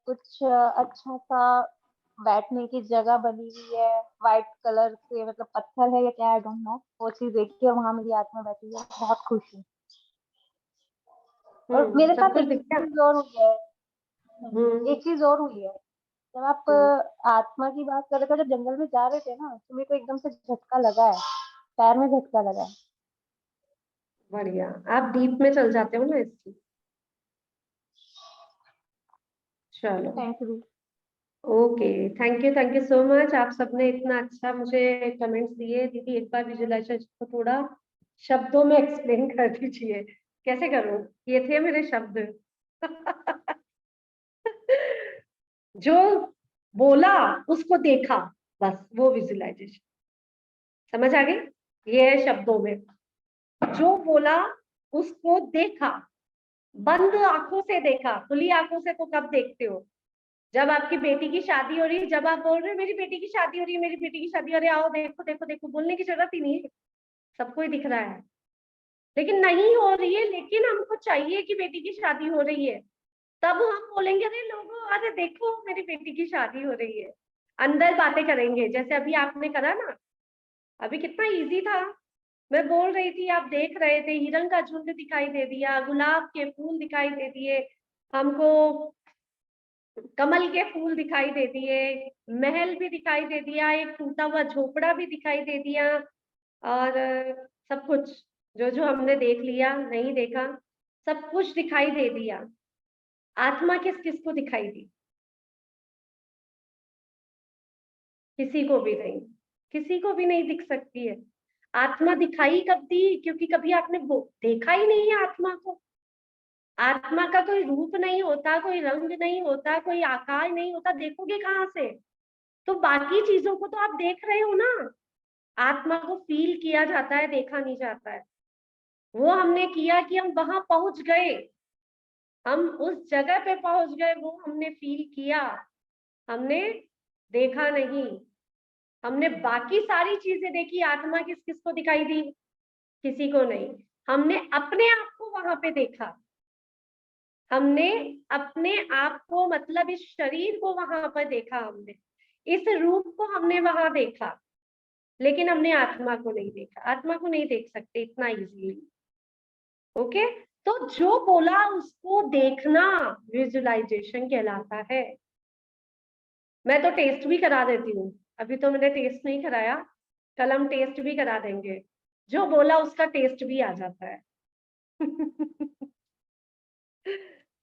कुछ अच्छा सा बैठने की जगह बनी हुई है, वाइट कलर से, मतलब पत्थर है या क्या, आई डोंट नो, वो चीज देखी है, वहां मेरी आत्मा बैठी है, बहुत खुश हूँ। और मेरे सब साथ कुछ एक दिख गया। चीज और हुई है, एक चीज और हुई है। जब आप आत्मा की बात कर रहे थे, जब जंगल में जा रहे थे ना, तो मेरे को एकदम से झटका लगा है, पैर में झटका लगा है। बढ़िया, आप डीप में चल जाते हो ना इसलिए। चलो thank you. Okay, thank you so much. आप सबने इतना अच्छा मुझे कमेंट्स दिए। दीदी एक बार विजुअलाइजेशन को थोड़ा शब्दों में एक्सप्लेन कर दीजिए, कैसे करूं? ये थे मेरे शब्द। जो बोला उसको देखा, बस वो विजुअलाइजेशन। समझ आ गई? ये है शब्दों में, जो बोला उसको देखा, बंद आंखों से देखा। खुली आंखों से तो कब देखते हो? जब आपकी बेटी की शादी हो रही है, जब आप बोल रहे हो मेरी बेटी की शादी हो रही है, मेरी बेटी की शादी हो रही है, आओ देखो देखो देखो, बोलने की जरूरत ही नहीं है, सबको ही दिख रहा है। लेकिन नहीं हो रही है, लेकिन हमको चाहिए कि बेटी की शादी हो रही है, तब हम बोलेंगे अरे लोगों, अरे देखो मेरी बेटी की शादी हो रही है। अंदर बातें करेंगे, जैसे अभी आपने करा ना, अभी कितना इजी था। मैं बोल रही थी, आप देख रहे थे, हिरन का झुंड दिखाई दे दिया, गुलाब के फूल दिखाई दे दिए हमको, कमल के फूल दिखाई दे दिए, महल भी दिखाई दे दिया, एक टूटा हुआ झोपड़ा भी दिखाई दे दिया, और सब कुछ जो जो हमने देख लिया, नहीं देखा, सब कुछ दिखाई दे दिया। आत्मा किस किस को दिखाई दी? किसी को भी नहीं, किसी को भी नहीं दिख सकती है। आत्मा दिखाई कब दी? क्योंकि कभी आपने देखा ही नहीं है आत्मा को। आत्मा का कोई रूप नहीं होता, कोई रंग नहीं होता, कोई आकार नहीं होता, देखोगे कहाँ से? तो बाकी चीजों को तो आप देख रहे हो ना, आत्मा को फील किया जाता है, देखा नहीं जाता है। वो हमने किया कि हम वहां पहुंच गए, हम उस जगह पे पहुंच गए, वो हमने फील किया, हमने देखा नहीं। हमने बाकी सारी चीजें देखी, आत्मा किस किस को दिखाई दी? किसी को नहीं। हमने अपने आप को वहां पे देखा, हमने अपने आप को, मतलब इस शरीर को वहां पर देखा, हमने इस रूप को हमने वहां देखा, लेकिन हमने आत्मा को नहीं देखा। आत्मा को नहीं देख सकते इतना इजीली। ओके, तो जो बोला उसको देखना विजुअलाइजेशन कहलाता है। मैं तो टेस्ट भी करा देती हूँ, अभी तो मैंने टेस्ट नहीं कराया, कल हम टेस्ट भी करा देंगे। जो बोला उसका टेस्ट भी आ जाता है।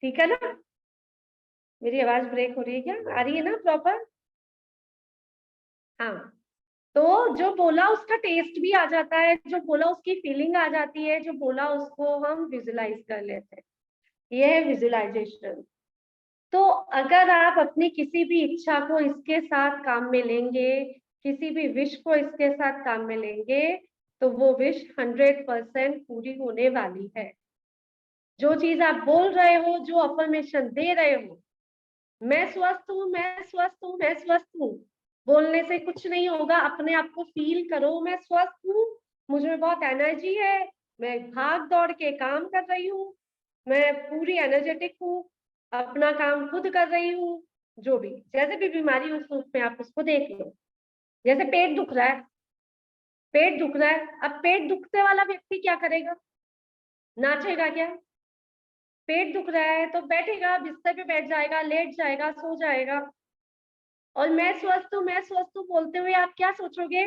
ठीक है ना? मेरी आवाज ब्रेक हो रही है क्या? आ रही है ना प्रॉपर? हाँ, तो जो बोला उसका टेस्ट भी आ जाता है, जो बोला उसकी फीलिंग आ जाती है, जो बोला उसको हम विजुलाइज कर लेते हैं। ये है विजुलाइजेशन। तो अगर आप अपनी किसी भी इच्छा को इसके साथ काम में लेंगे, किसी भी विश को इसके साथ काम में लेंगे, तो वो विश 100% पूरी होने वाली है। जो चीज आप बोल रहे हो, जो अफर्मेशन दे रहे हो, मैं स्वस्थ हूँ, मैं स्वस्थ हूँ, मैं स्वस्थ हूँ, बोलने से कुछ नहीं होगा। अपने आप को फील करो, मैं स्वस्थ हूँ, मुझे बहुत एनर्जी है, मैं भाग दौड़ के काम कर रही हूँ, मैं पूरी एनर्जेटिक हूँ, अपना काम खुद कर रही हूँ। जो भी जैसे भी बीमारी उस रूप में आप उसको देख लो। जैसे पेट दुख रहा है, पेट दुख रहा है, अब पेट दुखने वाला व्यक्ति क्या करेगा? नाचेगा क्या? पेट दुख रहा है तो बैठेगा, बिस्तर पे बैठ जाएगा, लेट जाएगा, सो जाएगा। और मैं स्वस्थ हूँ, मैं स्वस्थ हूँ बोलते हुए आप क्या सोचोगे?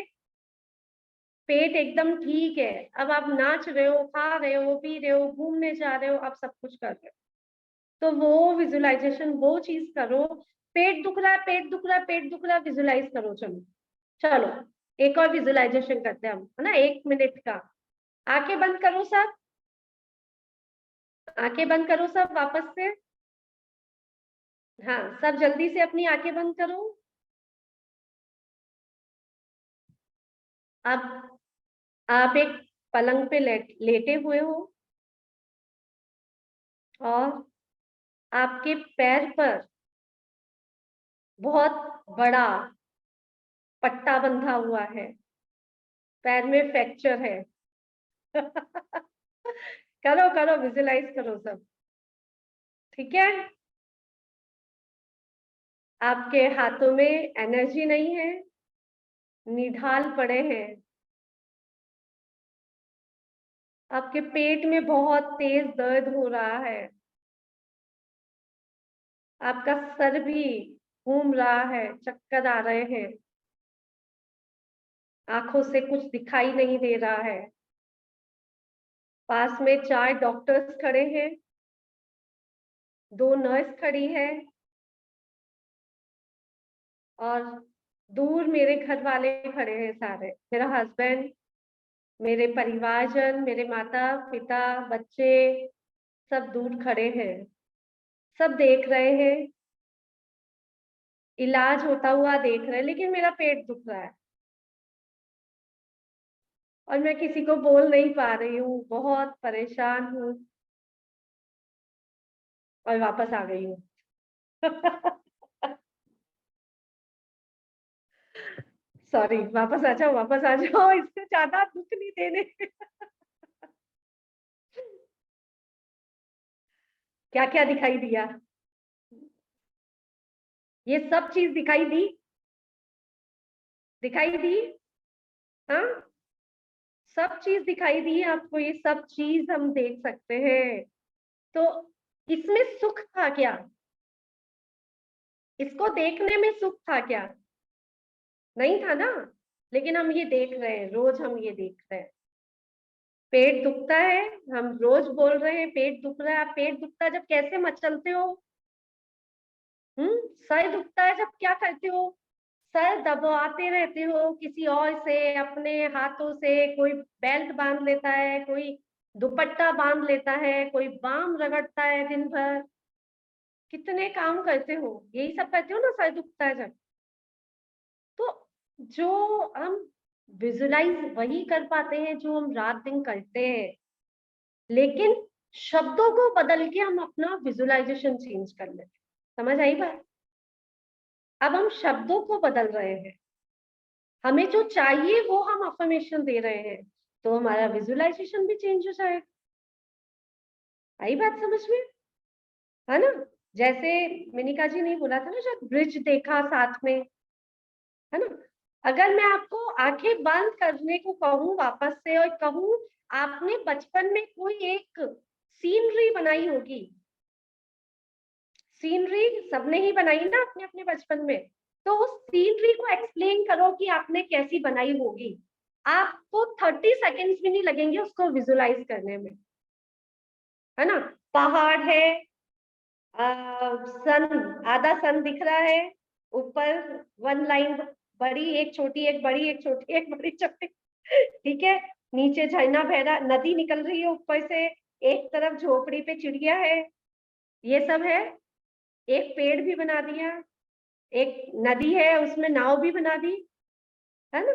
पेट एकदम ठीक है, अब आप नाच रहे हो, खा रहे हो, पी रहे हो, घूमने जा रहे हो, आप सब कुछ कर रहे हो। तो वो विजुअलाइजेशन, वो चीज करो। पेट दुख रहा है, पेट दुख रहा है, पेट दुख रहा है, विजुअलाइज करो। चलो चलो, एक और विजुअलाइजेशन करते हैं हम, है ना, 1 मिनट का। आंखें बंद करो सब, आंखें बंद करो सब वापस से। हाँ, सब जल्दी से अपनी आंखें बंद करो। अब आप एक पलंग पे लेटे हुए हो, और आपके पैर पर बहुत बड़ा पट्टा बंधा हुआ है, पैर में फ्रैक्चर है। करो करो, विजुलाइज करो सब। ठीक है? आपके हाथों में एनर्जी नहीं है, निढाल पड़े हैं, आपके पेट में बहुत तेज दर्द हो रहा है, आपका सर भी घूम रहा है, चक्कर आ रहे हैं, आंखों से कुछ दिखाई नहीं दे रहा है। पास में 4 डॉक्टर्स खड़े हैं, 2 नर्स खड़ी है, और दूर मेरे घर वाले खड़े हैं सारे, मेरा हस्बैंड, मेरे परिवारजन, मेरे माता पिता, बच्चे, सब दूर खड़े हैं, सब देख रहे हैं। इलाज होता हुआ देख रहे हैं, लेकिन मेरा पेट दुख रहा है और मैं किसी को बोल नहीं पा रही हूँ, बहुत परेशान हूँ और वापस आ गई हूँ। सॉरी, वापस आ जाओ, वापस आ जाओ, इससे ज्यादा दुख नहीं देने। क्या क्या दिखाई दिया? ये सब चीज दिखाई दी? दिखाई दी? हाँ, सब चीज दिखाई दी आपको, ये सब चीज हम देख सकते हैं। तो इसमें सुख था क्या? इसको देखने में सुख था क्या? नहीं था ना, लेकिन हम ये देख रहे हैं, रोज हम ये देख रहे हैं। पेट दुखता है, हम रोज बोल रहे हैं पेट दुख रहा है। आप पेट दुखता है जब कैसे मचलते हो? सर दुखता है जब क्या करते हो? सर दबाते रहते हो किसी और से, अपने हाथों से। कोई बेल्ट बांध लेता है, कोई दुपट्टा बांध लेता है, कोई बाम रगड़ता है दिन भर। कितने काम करते हो, यही सब करते हो ना सर दुखता है जब। तो जो हम विजुलाइज वही कर पाते हैं जो हम रात दिन करते हैं, लेकिन शब्दों को बदल के हम अपना विजुलाइजेशन चेंज कर लेते हैं। समझ आई बात? अब हम शब्दों को बदल रहे हैं, हमें जो चाहिए वो हम अफर्मेशन दे रहे हैं, तो हमारा विजुलाइजेशन भी चेंज हो जाएगा। आई बात समझ में? है ना? जैसे मिनिका जी ने बोला था ना, जब ब्रिज देखा साथ में, है ना? अगर मैं आपको आंखें बंद करने को कहूँ वापस से और कहूँ आपने बचपन में कोई एक सीनरी बनाई होगी, सीनरी सबने ही बनाई ना अपने अपने बचपन में, तो उस सीनरी को एक्सप्लेन करो कि आपने कैसी बनाई होगी। आपको 30 सेकेंड्स भी नहीं लगेंगे उसको विजुलाइज करने में, है ना? पहाड़ है, सन, आधा सन दिख रहा है ऊपर, वन लाइन, बड़ी एक छोटी, एक बड़ी एक छोटी, एक बड़ी छोटी, ठीक है। नीचे झरना बह रहा, नदी निकल रही है ऊपर से, एक तरफ झोपड़ी पे चिड़िया है, ये सब है। एक पेड़ भी बना दिया, एक नदी है उसमें नाव भी बना दी, है ना?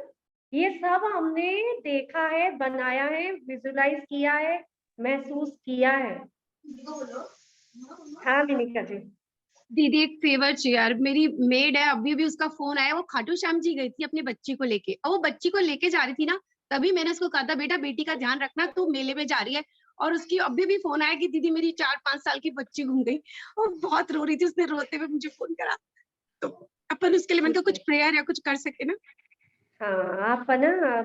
ये सब हमने देखा है, बनाया है, विजुलाइज किया है, महसूस किया है। हाँ मिनिका जी। दीदी एक फेवर चाहिए यार, मेरी मेड है, अभी भी उसका फोन आया, वो खाटू श्याम जी गई थी अपनी बच्ची को लेके, और वो बच्ची को लेके जा रही थी ना, तभी मैंने उसको कहा था बेटा बेटी का ध्यान रखना, तू मेले में जा रही है। और उसकी अभी भी फोन आया कि दीदी मेरी 4-5 साल की बच्ची घूम गई, वो बहुत रो रही थी, उसने रोते हुए मुझे फोन करा। तो अपन उसके लिए मैंने कहा कुछ प्रेयर या कुछ कर सके ना। हाँ, आप ना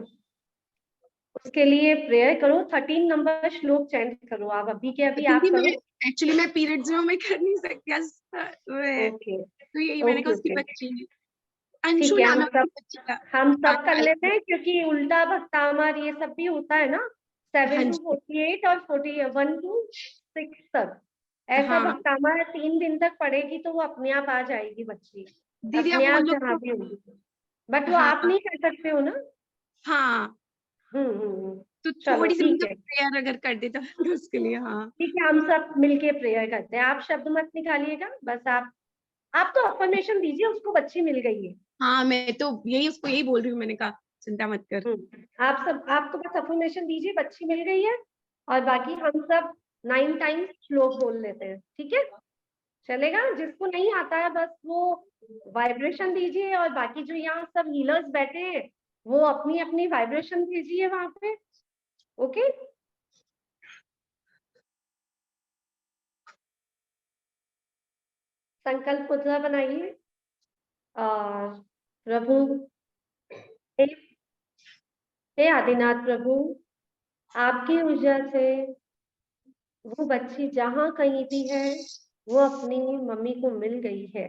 उसके लिए प्रेयर करो, 13 नंबर श्लोक चैंट करो, आप अभी के अभी आप दीदी मैं करो। एक्चुअली मैं पीरियड्स में मैं कर नहीं सकती आज, ओके तो यही मैंने कहा ओके उसकी ओके, बच्ची है, ठीक अंशु है। नाम है उसकी बच्ची का। हम सब कर 5 साल लेते की। हैं, क्योंकि उल्टा भक्तामार ये सब भी होता है ना, हाँ 7 to जी 48 और 1 to 6 तक। ऐसा हाँ भक्तामार 3 दिन तक पढ़ेगी तो वो अपने आप आ जाएगी बच्ची, दीदी आप अपने वो आप लोग जहाँ तो भी होगी। बट वो आप हाँ नहीं कर सकते हो ना। हाँ हम्म। तो चलो थोड़ी सी ठीक मतलब है, प्रेयर अगर कर देता तो उसके लिए। हाँ ठीक है, हम सब मिलके प्रेयर करते हैं। आप शब्द मत निकालिएगा, बस आप तो अफर्मेशन दीजिए उसको, बच्ची मिल गई है। हाँ मैं तो यही उसको यही बोल रही हूँ, मैंने कहा चिंता मत कर। आप सब, आपको बस अफर्मेशन दीजिए बच्ची मिल गई है, और बाकी हम सब 9 टाइम्स श्लोक बोल लेते हैं, ठीक है? चलेगा? जिसको नहीं आता है बस वो वाइब्रेशन दीजिए, और बाकी जो यहाँ सब हीलर्स बैठे हैं वो अपनी अपनी वाइब्रेशन दीजिए वहां पे। ओके, संकल्प मुद्रा बनाइए और प्रभु, हे हे आदिनाथ प्रभु, आपकी ऊर्जा से वो बच्ची जहाँ कहीं भी है वो अपनी मम्मी को मिल गई है।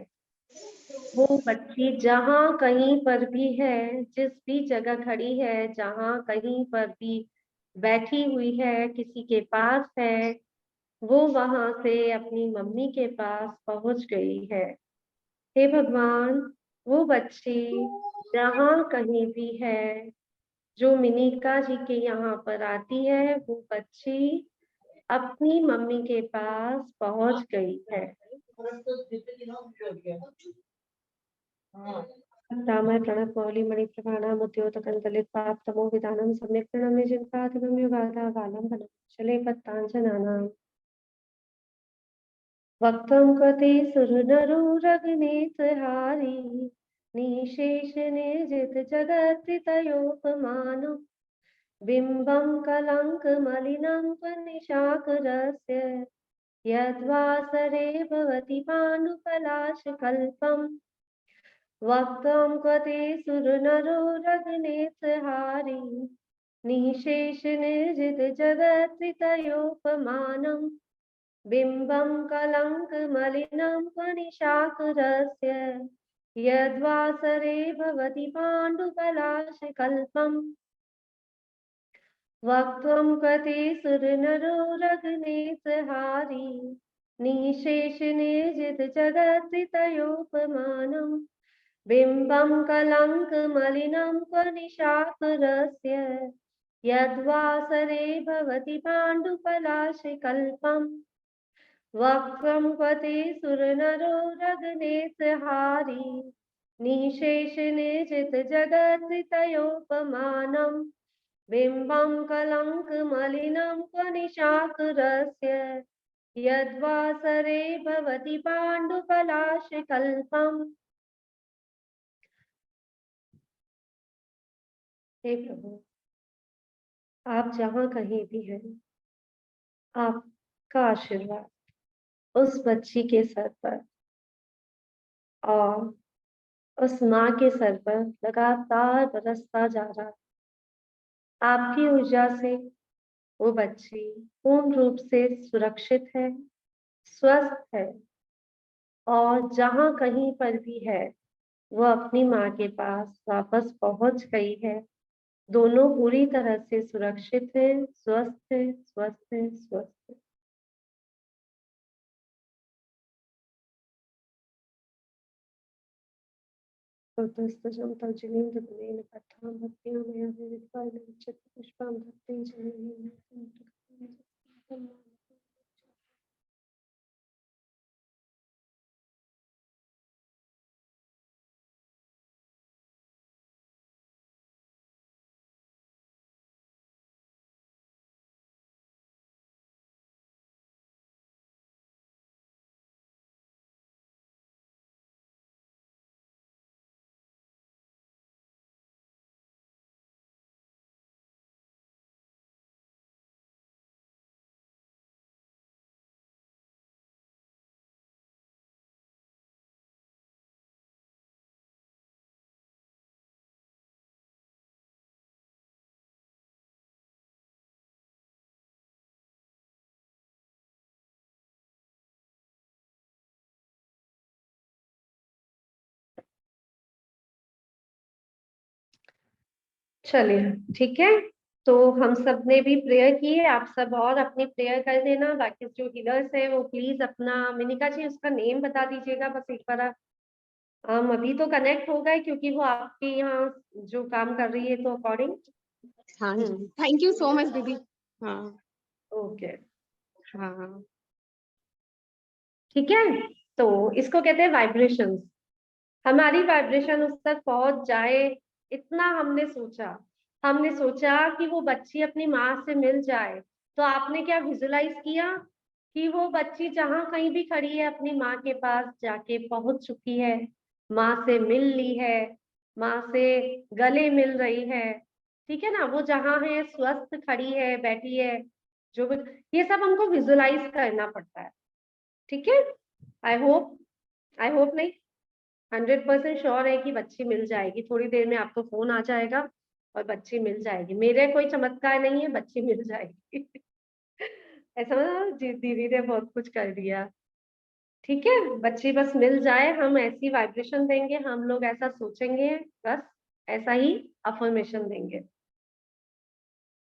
वो बच्ची जहाँ कहीं पर भी है, जिस भी जगह खड़ी है, जहाँ कहीं पर भी बैठी हुई है, किसी के पास है, वो वहां से अपनी मम्मी के पास पहुंच गई है। हे भगवान, वो बच्ची जहाँ कहीं भी है, जो मिनिका जी के यहाँ पर आती है, वो बच्ची अपनी मम्मी के पास पहुंच गई है। रामाय प्रणत मौलि मणिप्रभाणाम उद्योतकन्दलित पाप तमो विदानं सम्यक् प्रणम्य जिन्पादिनं युगाधा कालं बलं चले पत्ताञ्जनानां वक्त्रं कृते सुरनरुरगनेत्रहारी निशेष निर्जित जगत्रितयोपमानं बिम्बं कलङ्कमलिनं त्वन्निशाकरस्य यद्वासरे भवति पाण्डुपलाशकल्पम् वक्त्रं कृते सुरनरुरगनेत्रहारी निशेष निर्जित जगत्रितयोपमानं बिम्बं कलङ्कमलिनं त्वनिशाकरस्य यद्वासरे भवति पाण्डुपलाशकल्पम् वक्त्रं कृते सुरनरुरगनेत्रहारी निशेष निर्जित जगत्रितयोपमानं बिम्बं कलङ्कमलिनं त्वनिशाकरस्य यद्वासरे भवति पाण्डुपलाशकल्पम् वक्त्रं कृते सुरनरुरगनेत्रहारी निशेष निर्जित जगत्रितयोपमानं बिम्बं कलङ्कमलिनं त्वनिशाकरस्य यद्वासरे भवति पाण्डुपलाशकल्पम्। हे प्रभु, आप जहाँ कहीं भी हैं, आपका आशीर्वाद उस बच्ची के सर पर और उस माँ के सर पर लगातार बरसता जा रहा। आपकी ऊर्जा से वो बच्ची पूर्ण रूप से सुरक्षित है, स्वस्थ है और जहाँ कहीं पर भी है वो अपनी माँ के पास वापस पहुंच गई है। दोनों पूरी तरह से सुरक्षित हैं, स्वस्थ हैं, स्वस्थ हैं, स्वस्थ हैं। ततस्तजं तर्जनीन्द्रगुणेन कथां भक्त्या मया विविधपालनं चित्तपुष्पां भक्तिं जननीं चलिए ठीक है। तो हम सब ने भी प्रेयर की है, आप सब और अपनी प्रेयर कर देना। बाकी जो हीलर्स है वो प्लीज अपना, मिनिका जी उसका नेम बता दीजिएगा बस एक बार। हम अभी तो कनेक्ट हो गए क्योंकि वो आपके यहाँ जो काम कर रही है तो अकॉर्डिंग। हाँ जी, थैंक यू सो मच दीदी। हाँ ओके, हाँ ठीक है। तो इसको कहते हैं वाइब्रेशंस। हमारी वाइब्रेशन उस तक पहुंच जाए, इतना हमने सोचा कि वो बच्ची अपनी माँ से मिल जाए। तो आपने क्या विजुलाइज किया कि वो बच्ची जहां कहीं भी खड़ी है अपनी माँ के पास जाके पहुंच चुकी है, माँ से मिल ली है, माँ से गले मिल रही है। ठीक है ना, वो जहां है स्वस्थ खड़ी है, बैठी है, जो भी, ये सब हमको विजुलाइज करना पड़ता है। ठीक है। आई होप नहीं, 100% श्योर है कि बच्ची मिल जाएगी। थोड़ी देर में आपको फोन आ जाएगा और बच्ची मिल जाएगी। मेरे कोई चमत्कार नहीं है, बच्ची मिल जाएगी। ऐसा ना, दीदी ने बहुत कुछ कर दिया। ठीक है, बच्ची बस मिल जाए, हम ऐसी वाइब्रेशन देंगे, हम लोग ऐसा सोचेंगे, बस ऐसा ही अफर्मेशन देंगे।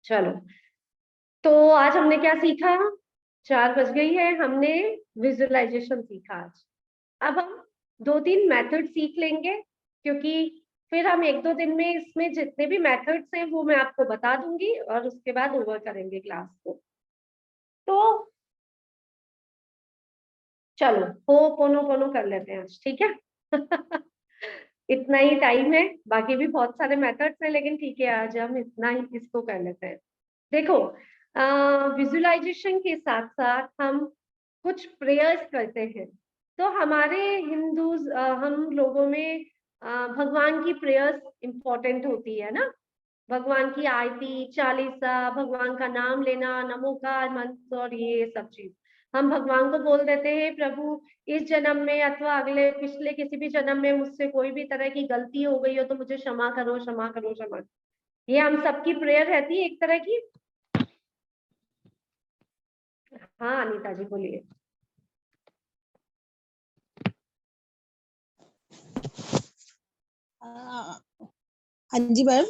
चलो, तो आज हमने क्या सीखा? 4 बज गई है, हमने विजुअलाइजेशन सीखा आज। अब हम 2-3 मेथड सीख लेंगे, क्योंकि फिर हम 1-2 दिन में इसमें जितने भी मेथड्स हैं वो मैं आपको बता दूंगी और उसके बाद ओवर करेंगे क्लास को। तो चलो, हो पोनो पोनो कर लेते हैं आज, ठीक है। इतना ही टाइम है, बाकी भी बहुत सारे मेथड्स हैं, लेकिन ठीक है आज हम इतना ही इसको कर लेते हैं। देखो, विजुअलाइजेशन के साथ साथ हम कुछ प्रेयर्स करते हैं। तो हमारे हिंदूज हम लोगों में भगवान की प्रेयर्स इंपॉर्टेंट होती है ना, भगवान की आरती, चालीसा, भगवान का नाम लेना, नमोकार मंत्र और ये सब चीज हम भगवान को बोल देते हैं, प्रभु इस जन्म में अथवा अगले पिछले किसी भी जन्म में मुझसे कोई भी तरह की गलती हो गई हो तो मुझे क्षमा करो, क्षमा करो, क्षमा करो। ये हम सबकी प्रेयर रहती है एक तरह की। हाँ अनीता जी बोलिए। हाँ जी मैम,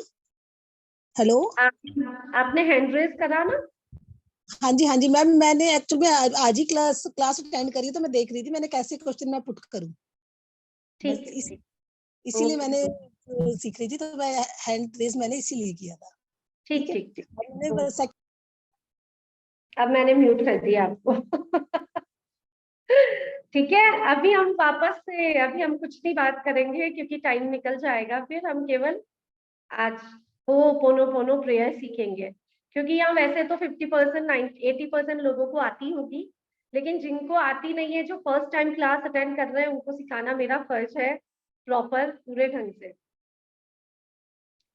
हेलो। आपने हैंड रेज करा ना? हाँ जी मैम, मैंने एक्चुअली में आज ही क्लास अटेंड करी तो मैं देख रही थी मैंने कैसे क्वेश्चन मैं पुट करूं, ठीक, इसीलिए मैंने सीख रही थी तो मैं हैंड रेज मैंने इसीलिए किया था। ठीक। मैंने अब मैंने म्यूट कर दिया आपको। ठीक है, अभी हम वापस से अभी हम कुछ नहीं बात करेंगे क्योंकि टाइम निकल जाएगा, फिर हम केवल आज पोनो प्रेयर सीखेंगे, क्योंकि यहाँ वैसे तो 50% 80% लोगों को आती होगी, लेकिन जिनको आती नहीं है, जो फर्स्ट टाइम क्लास अटेंड कर रहे हैं, उनको सिखाना मेरा फर्ज है प्रॉपर पूरे ढंग से।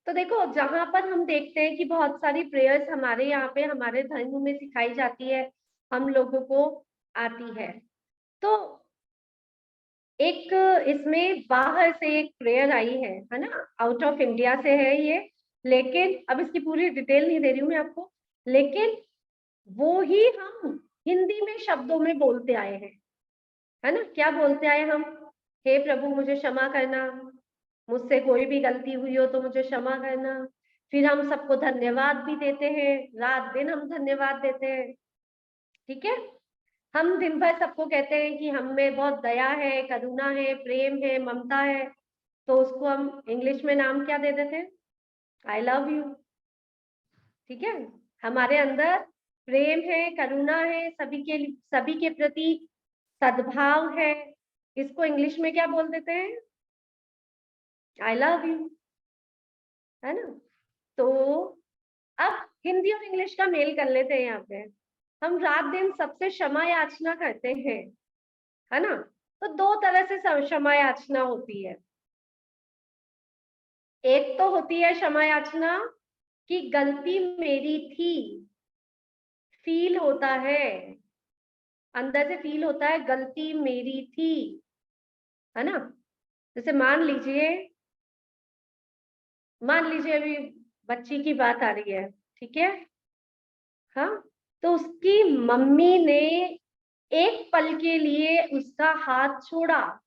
तो देखो, जहां पर हम देखते हैं कि बहुत सारी प्रेयर्स हमारे यहाँ पे हमारे धर्म में सिखाई जाती है, हम लोगों को आती है, तो एक इसमें बाहर से एक प्रेयर आई है ना, आउट ऑफ इंडिया से है ये, लेकिन अब इसकी पूरी डिटेल नहीं दे रही हूँ मैं आपको, लेकिन वो ही हम हिंदी में शब्दों में बोलते आए हैं, है ना। क्या बोलते आए हम? हे प्रभु मुझे क्षमा करना, मुझसे कोई भी गलती हुई हो तो मुझे क्षमा करना। फिर हम सबको धन्यवाद भी देते हैं, रात दिन हम धन्यवाद देते हैं, ठीक है। हम दिन भर सबको कहते हैं कि हम में बहुत दया है, करुणा है, प्रेम है, ममता है, तो उसको हम इंग्लिश में नाम क्या दे देते हैं? आई लव यू, ठीक है। हमारे अंदर प्रेम है, करुणा है, सभी के प्रति सद्भाव है, इसको इंग्लिश में क्या बोल देते हैं? आई लव यू, है ना। तो अब हिंदी और इंग्लिश का मेल कर लेते हैं। यहाँ पे हम रात दिन सबसे क्षमा याचना करते हैं, है ना। तो दो तरह से क्षमा याचना होती है। एक तो होती है क्षमा याचना कि गलती मेरी थी, फील होता है, अंदर से फील होता है गलती मेरी थी, है ना। जैसे मान लीजिए अभी बच्ची की बात आ रही है, ठीक है, हाँ, तो उसकी मम्मी ने एक पल के लिए उसका हाथ छोड़ा,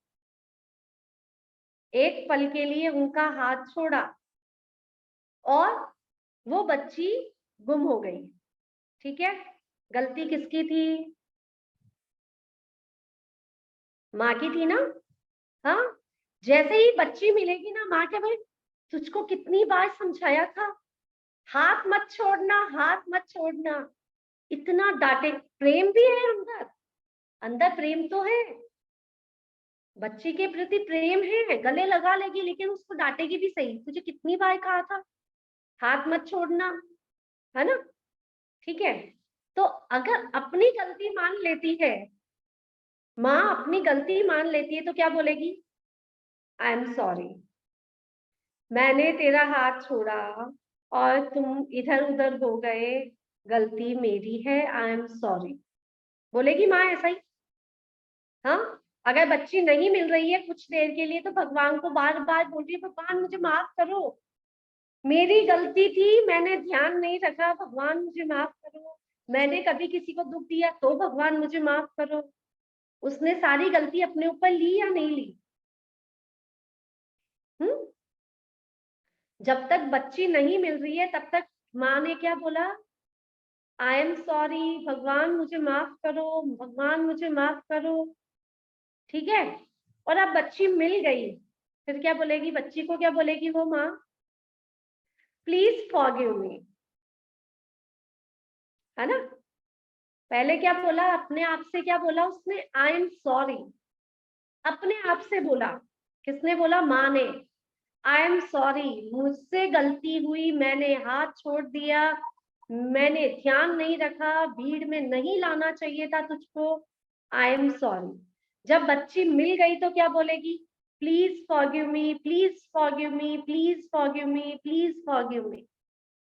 एक पल के लिए उनका हाथ छोड़ा और वो बच्ची गुम हो गई, ठीक है। गलती किसकी थी? माँ की थी ना। हाँ, जैसे ही बच्ची मिलेगी ना, माँ क्या भाई, तुझको कितनी बार समझाया था, हाथ मत छोड़ना, हाथ मत छोड़ना, इतना डांटे। प्रेम भी है अंदर, अंदर प्रेम तो है, बच्ची के प्रति प्रेम है, गले लगा लेगी, लेकिन उसको डांटेगी भी सही, तुझे कितनी बार कहा था हाथ मत छोड़ना, है ना, ठीक है। तो अगर अपनी गलती मान लेती है माँ, अपनी गलती मान लेती है, तो क्या बोलेगी? आई एम सॉरी, मैंने तेरा हाथ छोड़ा और तुम इधर उधर हो गए, गलती मेरी है, आई एम सॉरी, बोलेगी माँ ऐसा ही। हाँ, अगर बच्ची नहीं मिल रही है कुछ देर के लिए, तो भगवान को बार बार बोल रही है, भगवान मुझे माफ करो, मेरी गलती थी, मैंने ध्यान नहीं रखा, भगवान मुझे माफ करो, मैंने कभी किसी को दुख दिया तो भगवान मुझे माफ करो। उसने सारी गलती अपने ऊपर ली या नहीं ली? जब तक बच्ची नहीं मिल रही है तब तक माँ ने क्या बोला? आई एम सॉरी, भगवान मुझे माफ करो, भगवान मुझे माफ करो, ठीक है। और अब बच्ची मिल गई, फिर क्या बोलेगी? बच्ची को क्या बोलेगी वो माँ? प्लीज फॉरगिव मी, है ना। पहले क्या बोला? अपने आप से क्या बोला उसने? आई एम सॉरी, अपने आप से बोला, किसने बोला? माँ ने। आई एम सॉरी, मुझसे गलती हुई, मैंने हाथ छोड़ दिया, मैंने ध्यान नहीं रखा, भीड़ में नहीं लाना चाहिए था तुझको, आई एम सॉरी। जब बच्ची मिल गई तो क्या बोलेगी? Please forgive me, please forgive me, please forgive me, please forgive me,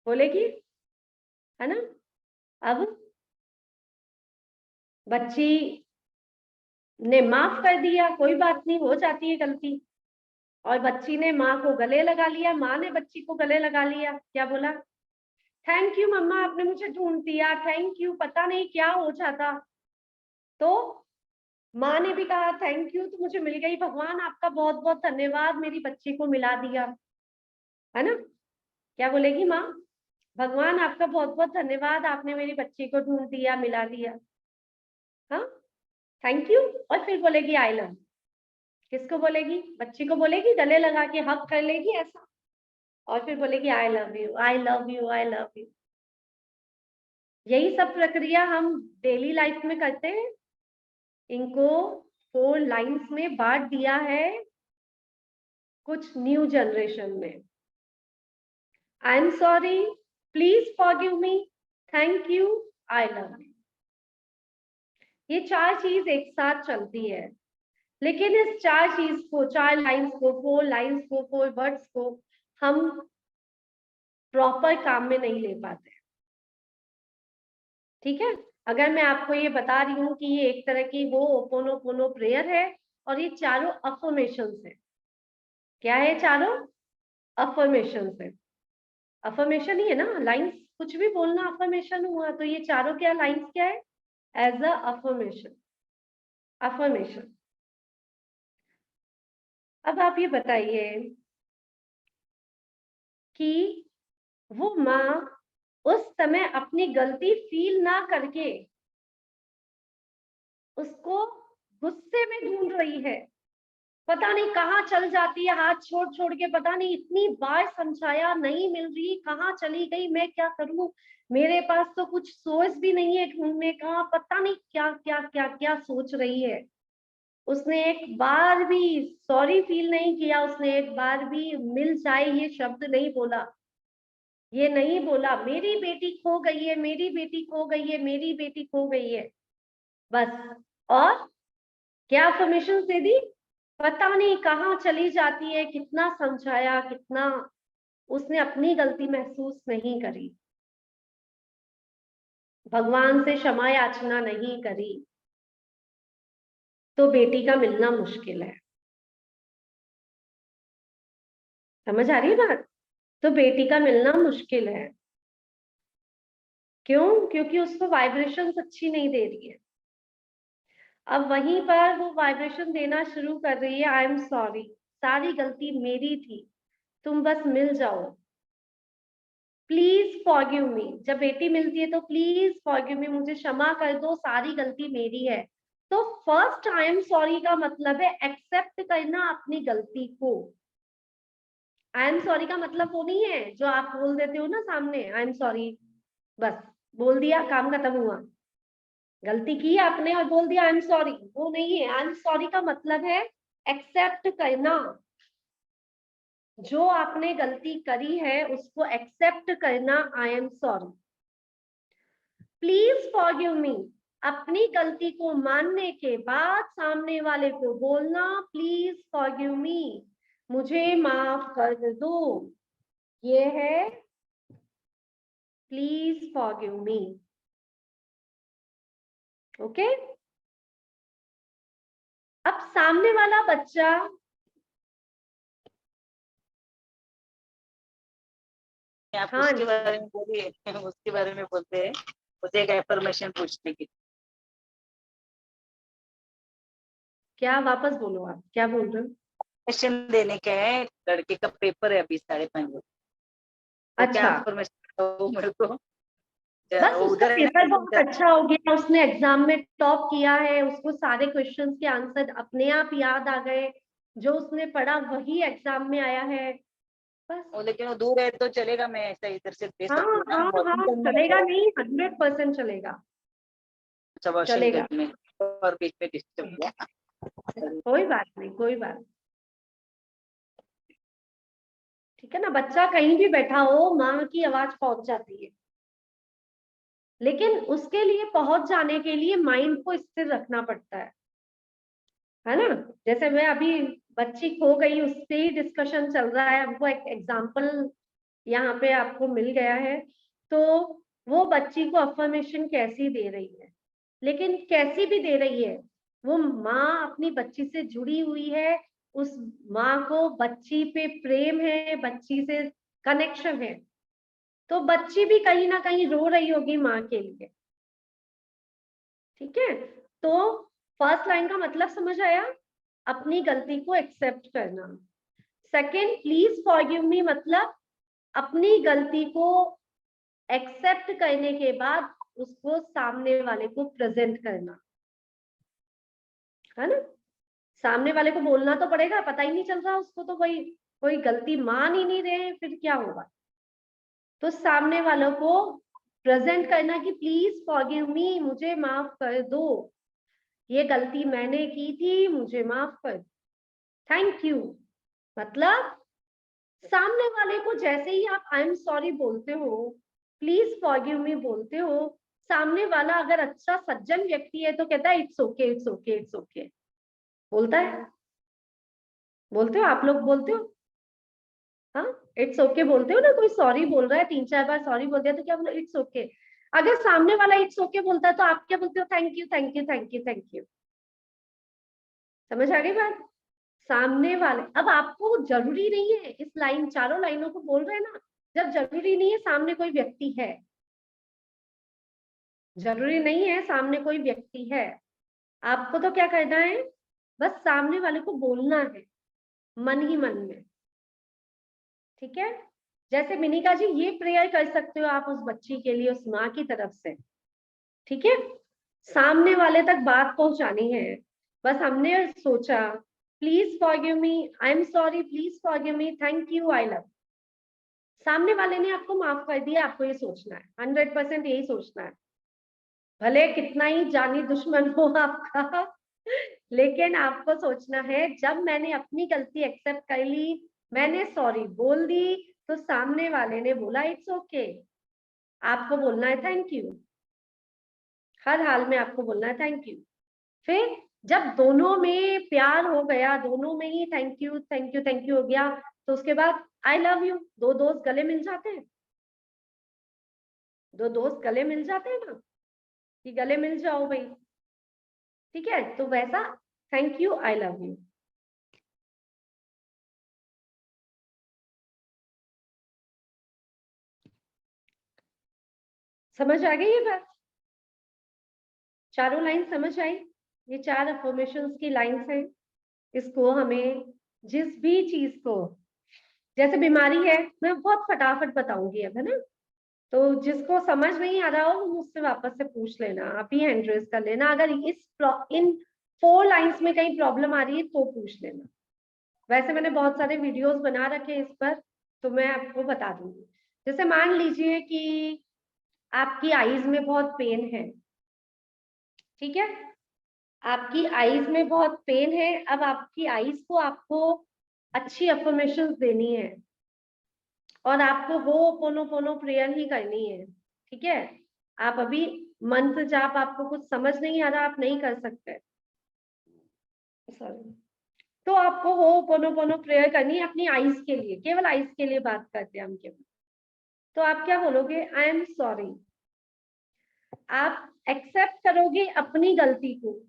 बोलेगी, है ना? अब बच्ची ने माफ कर दिया, कोई बात नहीं, हो जाती है गलती, और बच्ची ने माँ को गले लगा लिया, माँ ने बच्ची को गले लगा लिया, क्या बोला? थैंक यू मम्मा, आपने मुझे ढूंढ दिया, थैंक यू, पता नहीं क्या हो जाता। तो माँ ने भी कहा थैंक यू, तो मुझे मिल गई, भगवान आपका बहुत बहुत धन्यवाद, मेरी बच्ची को मिला दिया, है ना? क्या बोलेगी माँ? भगवान आपका बहुत बहुत धन्यवाद, आपने मेरी बच्ची को ढूंढ दिया, मिला दिया, हाँ, थैंक यू। और फिर बोलेगी आई लव। किसको बोलेगी? बच्ची को बोलेगी, गले लगा के हक कर लेगी ऐसा, और फिर बोलेगी I love you, I love you, I love you. यही सब प्रक्रिया हम डेली लाइफ में करते हैं। इनको 4 लाइंस में बांट दिया है कुछ न्यू जनरेशन में। I am sorry, please forgive me, thank you, I love you. ये 4 चीज एक साथ चलती है, लेकिन इस 4 चीज को, 4 लाइंस को, 4 लाइंस को, 4 वर्ड्स को हम प्रॉपर काम में नहीं ले पाते, ठीक है? अगर मैं आपको ये बता रही हूँ कि ये एक तरह की वो ओपोनोपोनो प्रेयर है, और ये चारों अफर्मेशंस है। क्या है? चारों अफर्मेशंस है। अफर्मेशन ही है ना, लाइंस, कुछ भी बोलना अफर्मेशन हुआ, तो ये चारों क्या लाइंस क्या है? As a affirmation, affirmation. अब आप ये बताइए कि वो माँ उस समय अपनी गलती फील ना करके उसको गुस्से में ढूंढ रही है, पता नहीं कहाँ चल जाती है, हाथ छोड़ छोड़ के, पता नहीं इतनी बार समझाया, नहीं मिल रही, कहाँ चली गई, मैं क्या करूं, मेरे पास तो कुछ सोर्स भी नहीं है ढूंढने का, पता नहीं क्या क्या क्या क्या सोच रही है। उसने एक बार भी सॉरी फील नहीं किया, उसने एक बार भी मिल जाए ये शब्द नहीं बोला, ये नहीं बोला मेरी बेटी खो गई है, मेरी बेटी खो गई है, मेरी बेटी खो गई है, बस। और क्या अफर्मेशन दे दी? पता नहीं कहाँ चली जाती है, कितना समझाया, कितना, उसने अपनी गलती महसूस नहीं करी, भगवान से क्षमा याचना नहीं करी, तो बेटी का मिलना मुश्किल है। समझ आ रही है बात? तो बेटी का मिलना मुश्किल है। क्यों? क्योंकि उसको वाइब्रेशंस अच्छी नहीं दे रही है। अब वहीं पर वो वाइब्रेशन देना शुरू कर रही है, आई एम सॉरी, सारी गलती मेरी थी, तुम बस मिल जाओ, प्लीज फॉरगिव मी। जब बेटी मिलती है तो प्लीज फॉरगिव मी, मुझे क्षमा कर दो, सारी गलती मेरी है। तो फर्स्ट आई एम सॉरी का मतलब है एक्सेप्ट करना अपनी गलती को। आई एम सॉरी का मतलब वो नहीं है जो आप बोल देते हो ना सामने, आई एम सॉरी, बस बोल दिया, काम खत्म हुआ, गलती की आपने और बोल दिया आई एम सॉरी, वो नहीं है। आई एम सॉरी का मतलब है एक्सेप्ट करना, जो आपने गलती करी है उसको एक्सेप्ट करना, I am sorry. Please forgive me, अपनी गलती को मानने के बाद सामने वाले को बोलना प्लीज फॉरगिव मी, मुझे माफ कर दो, ये है प्लीज फॉरगिव मी। ओके? अब सामने वाला बच्चा आप हाँ उसके बारे में बोलिए, उसके बारे में बोलते हैं, मुझे एक एफर्मेशन पूछने की। क्या? वापस बोलो, आप क्या बोल रहे हो? एफर्मेशन देने के है, लड़के का पेपर है अभी 5:30 बजे, तो क्या अच्छा, एफर्मेशन मेरे को? बस उसका उधर है ना पेपर बहुत अच्छा हो गया, उसने एग्जाम में टॉप किया है, उसको सारे क्वेश्चंस के आंसर अपने आप याद आ गए, जो उसने पढ़ा वही एग्जाम में आया है, बस। लेकिन वो दूर है तो चलेगा, मैं ऐसा इधर से दे हाँ सकती हूँ ना, हाँ हाँ, वॉशिंगटन में चलेगा, है। नहीं 100% चलेगा, अच्छा, चलेगा, वॉशिंगटन में, और बीच में डिस्टर्ब किया। कोई बात नहीं, कोई बात नहीं। ठीक है ना, बच्चा कहीं भी बैठा हो माँ की आवाज पहुंच जाती है, लेकिन उसके लिए पहुंच जाने के लिए माइंड को स्थिर रखना पड़ता है ना। जैसे मैं अभी बच्ची खो गई, उससे ही डिस्कशन चल रहा है, हमको एक एग्जाम्पल यहाँ पे आपको मिल गया है। तो वो बच्ची को अफर्मेशन कैसी दे रही है, लेकिन कैसी भी दे रही है, वो माँ अपनी बच्ची से जुड़ी हुई है, उस माँ को बच्ची पे प्रेम है, बच्ची से कनेक्शन है, तो बच्ची भी कहीं ना कहीं रो रही होगी माँ के लिए। ठीक है, तो फर्स्ट लाइन का मतलब समझ आया, अपनी गलती को एक्सेप्ट करना। सेकंड, प्लीज फॉरगिव मी, मतलब अपनी गलती को एक्सेप्ट करने के बाद उसको सामने वाले को प्रेजेंट करना, है ना। सामने वाले को बोलना तो पड़ेगा, पता ही नहीं चल रहा उसको, तो भाई कोई गलती मान ही नहीं रहे, फिर क्या होगा। तो सामने वालों को प्रेजेंट करना कि प्लीज फॉरगिव मी, मुझे माफ कर दो, ये गलती मैंने की थी, मुझे माफ कर, थैंक यू। मतलब सामने वाले को जैसे ही आप आई एम सॉरी बोलते हो, प्लीज फॉरगिव मी बोलते हो, सामने वाला अगर अच्छा सज्जन व्यक्ति है तो कहता है it's okay, it's okay, it's okay, बोलता है। बोलते हो आप लोग, बोलते हो? हाँ, इट्स ओके बोलते हो ना। कोई सॉरी बोल रहा है, 3-4 बार सॉरी बोल दिया तो क्या बोलो, इट्स ओके। अगर सामने वाला इट्स ओके बोलता है तो आप क्या बोलते हो, thank you, thank you, thank you, thank you. समझ आ गई बात? सामने वाले, अब आपको जरूरी नहीं है इस लाइन, चारों लाइनों को बोल रहे हैं ना, जब जरूरी नहीं है सामने कोई व्यक्ति है, जरूरी नहीं है सामने कोई व्यक्ति है, आपको तो क्या करना है, बस सामने वाले को बोलना है मन ही मन में। ठीक है, जैसे मिनिका जी ये प्रेयर कर सकते हो आप उस बच्ची के लिए, उस माँ की तरफ से। ठीक है, सामने वाले तक बात पहुंचानी है। बस हमने सोचा please forgive me, I am sorry, please forgive me, thank you, I love. सामने वाले ने आपको माफ कर दिया, आपको ये सोचना है, 100% यही सोचना है, भले कितना ही जानी दुश्मन हो आपका, लेकिन आपको सोचना है जब मैंने अपनी गलती एक्सेप्ट कर ली, मैंने सॉरी बोल दी, तो सामने वाले ने बोला इट्स ओके, आपको बोलना है थैंक यू, हर हाल में आपको बोलना है थैंक यू। फिर जब दोनों में प्यार हो गया, दोनों में ही thank you, thank you, thank you हो गया, तो उसके बाद आई लव यू, दो दोस्त गले मिल जाते हैं, दो दोस्त गले मिल जाते हैं ना, कि गले मिल जाओ भाई। ठीक है, तो वैसा thank you, I love you. समझ आ गई ये बात? चारों लाइन समझ आई? ये 4 अफर्मेशंस की लाइंस हैं, इसको हमें जिस भी चीज को, जैसे बीमारी है, मैं बहुत फटाफट बताऊंगी अब, है ना, तो जिसको समझ नहीं आ रहा हो वो मुझसे वापस से पूछ लेना, आप ही हैंड रेज कर लेना, अगर इन 4 लाइंस में कहीं प्रॉब्लम आ रही है तो पूछ लेना। वैसे मैंने बहुत सारे वीडियोस बना रखे हैं इस पर, तो मैं आपको बता दूंगी। जैसे मान लीजिए कि आपकी आईज में बहुत पेन है, ठीक है, आपकी आईज में बहुत पेन है, अब आपकी आईज को आपको अच्छी अफर्मेशन देनी है, और आपको होपोनोपोनो प्रेयर ही करनी है। ठीक है, आप अभी मंत्र जाप, आपको कुछ समझ नहीं आ रहा, आप नहीं कर सकते, सॉरी, तो आपको होपोनोपोनो प्रेयर करनी है अपनी आईज के लिए, केवल आईज के लिए बात करते हैं हम केवल। तो आप क्या बोलोगे, आई एम सॉरी, आप एक्सेप्ट करोगे अपनी गलती को।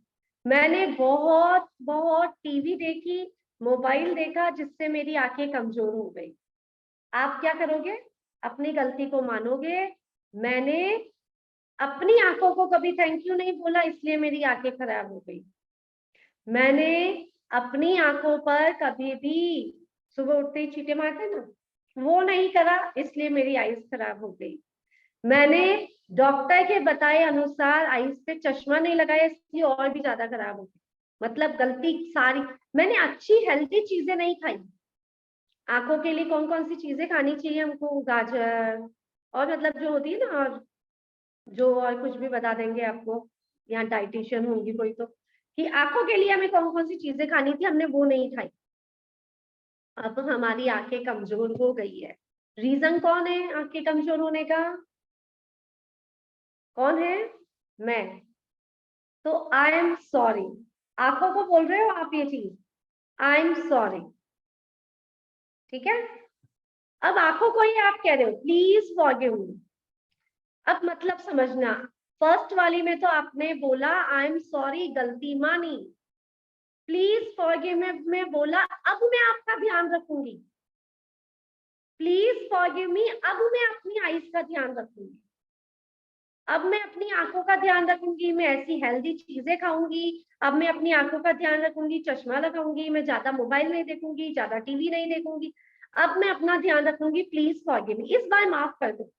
मैंने बहुत बहुत टीवी देखी, मोबाइल देखा, जिससे मेरी आंखें कमजोर हो गई। आप क्या करोगे, अपनी गलती को मानोगे, मैंने अपनी आंखों को कभी थैंक यू नहीं बोला, इसलिए मेरी आंखें खराब हो गई। मैंने अपनी आंखों पर कभी भी सुबह उठते ही चींटे मारते ना, वो नहीं करा, इसलिए मेरी आईज खराब हो गई। मैंने डॉक्टर के बताए अनुसार आईज पे चश्मा नहीं लगाया, इसलिए और भी ज्यादा खराब हो गई। मतलब गलती सारी, मैंने अच्छी हेल्थी चीजें नहीं खाई। आंखों के लिए कौन कौन सी चीजें खानी चाहिए हमको, गाजर, और मतलब जो होती है ना, और जो और कुछ भी बता देंगे आपको, यहाँ डाइटिशियन होंगी कोई तो, कि आंखों के लिए हमें कौन कौन सी चीजें खानी थी, हमने वो नहीं खाई। अब हमारी आंखें कमजोर हो गई है। रीजन कौन है आंखें कमजोर होने का? कौन है? मैं। तो आई एम सॉरी, आंखों को बोल रहे हो आप ये चीज, आई एम सॉरी। ठीक है, अब आंखों को ही आप कह रहे हो प्लीज फॉरगिव मी। अब मतलब समझना, फर्स्ट वाली में तो आपने बोला आई एम सॉरी, गलती मानी। प्लीज फॉरगिव में बोला अब मैं आपका ध्यान रखूंगी। प्लीज फॉरगिव मी, अब मैं अपनी आईज का ध्यान रखूंगी। अब मैं अपनी आंखों का ध्यान रखूंगी, मैं ऐसी हेल्दी चीजें खाऊंगी। अब मैं अपनी आंखों का ध्यान रखूंगी, चश्मा लगाऊंगी, मैं ज्यादा मोबाइल नहीं देखूंगी, ज्यादा टीवी नहीं देखूंगी। अब मैं अपना ध्यान रखूंगी, प्लीज फॉरगिव मी, इस बार माफ कर दो।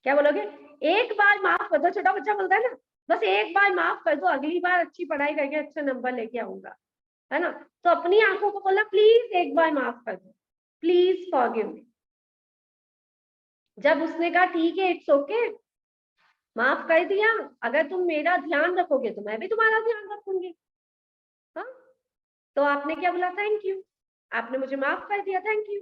क्या बोलोगे? एक बार माफ कर दो, छोटा बच्चा बोलता है ना, बस एक बार माफ कर दो, अगली बार अच्छी पढ़ाई करके अच्छा नंबर लेके आऊंगा, है ना। तो अपनी आंखों को बोला प्लीज एक बार माफ कर दो, प्लीज फॉरगिव मी। जब उसने कहा ठीक है इट्स ओके, माफ कर दिया, अगर तुम मेरा ध्यान रखोगे तो मैं भी तुम्हारा ध्यान रखूंगी। हाँ, तो आपने क्या बोला? Thank you. आपने मुझे माफ कर दिया, थैंक यू।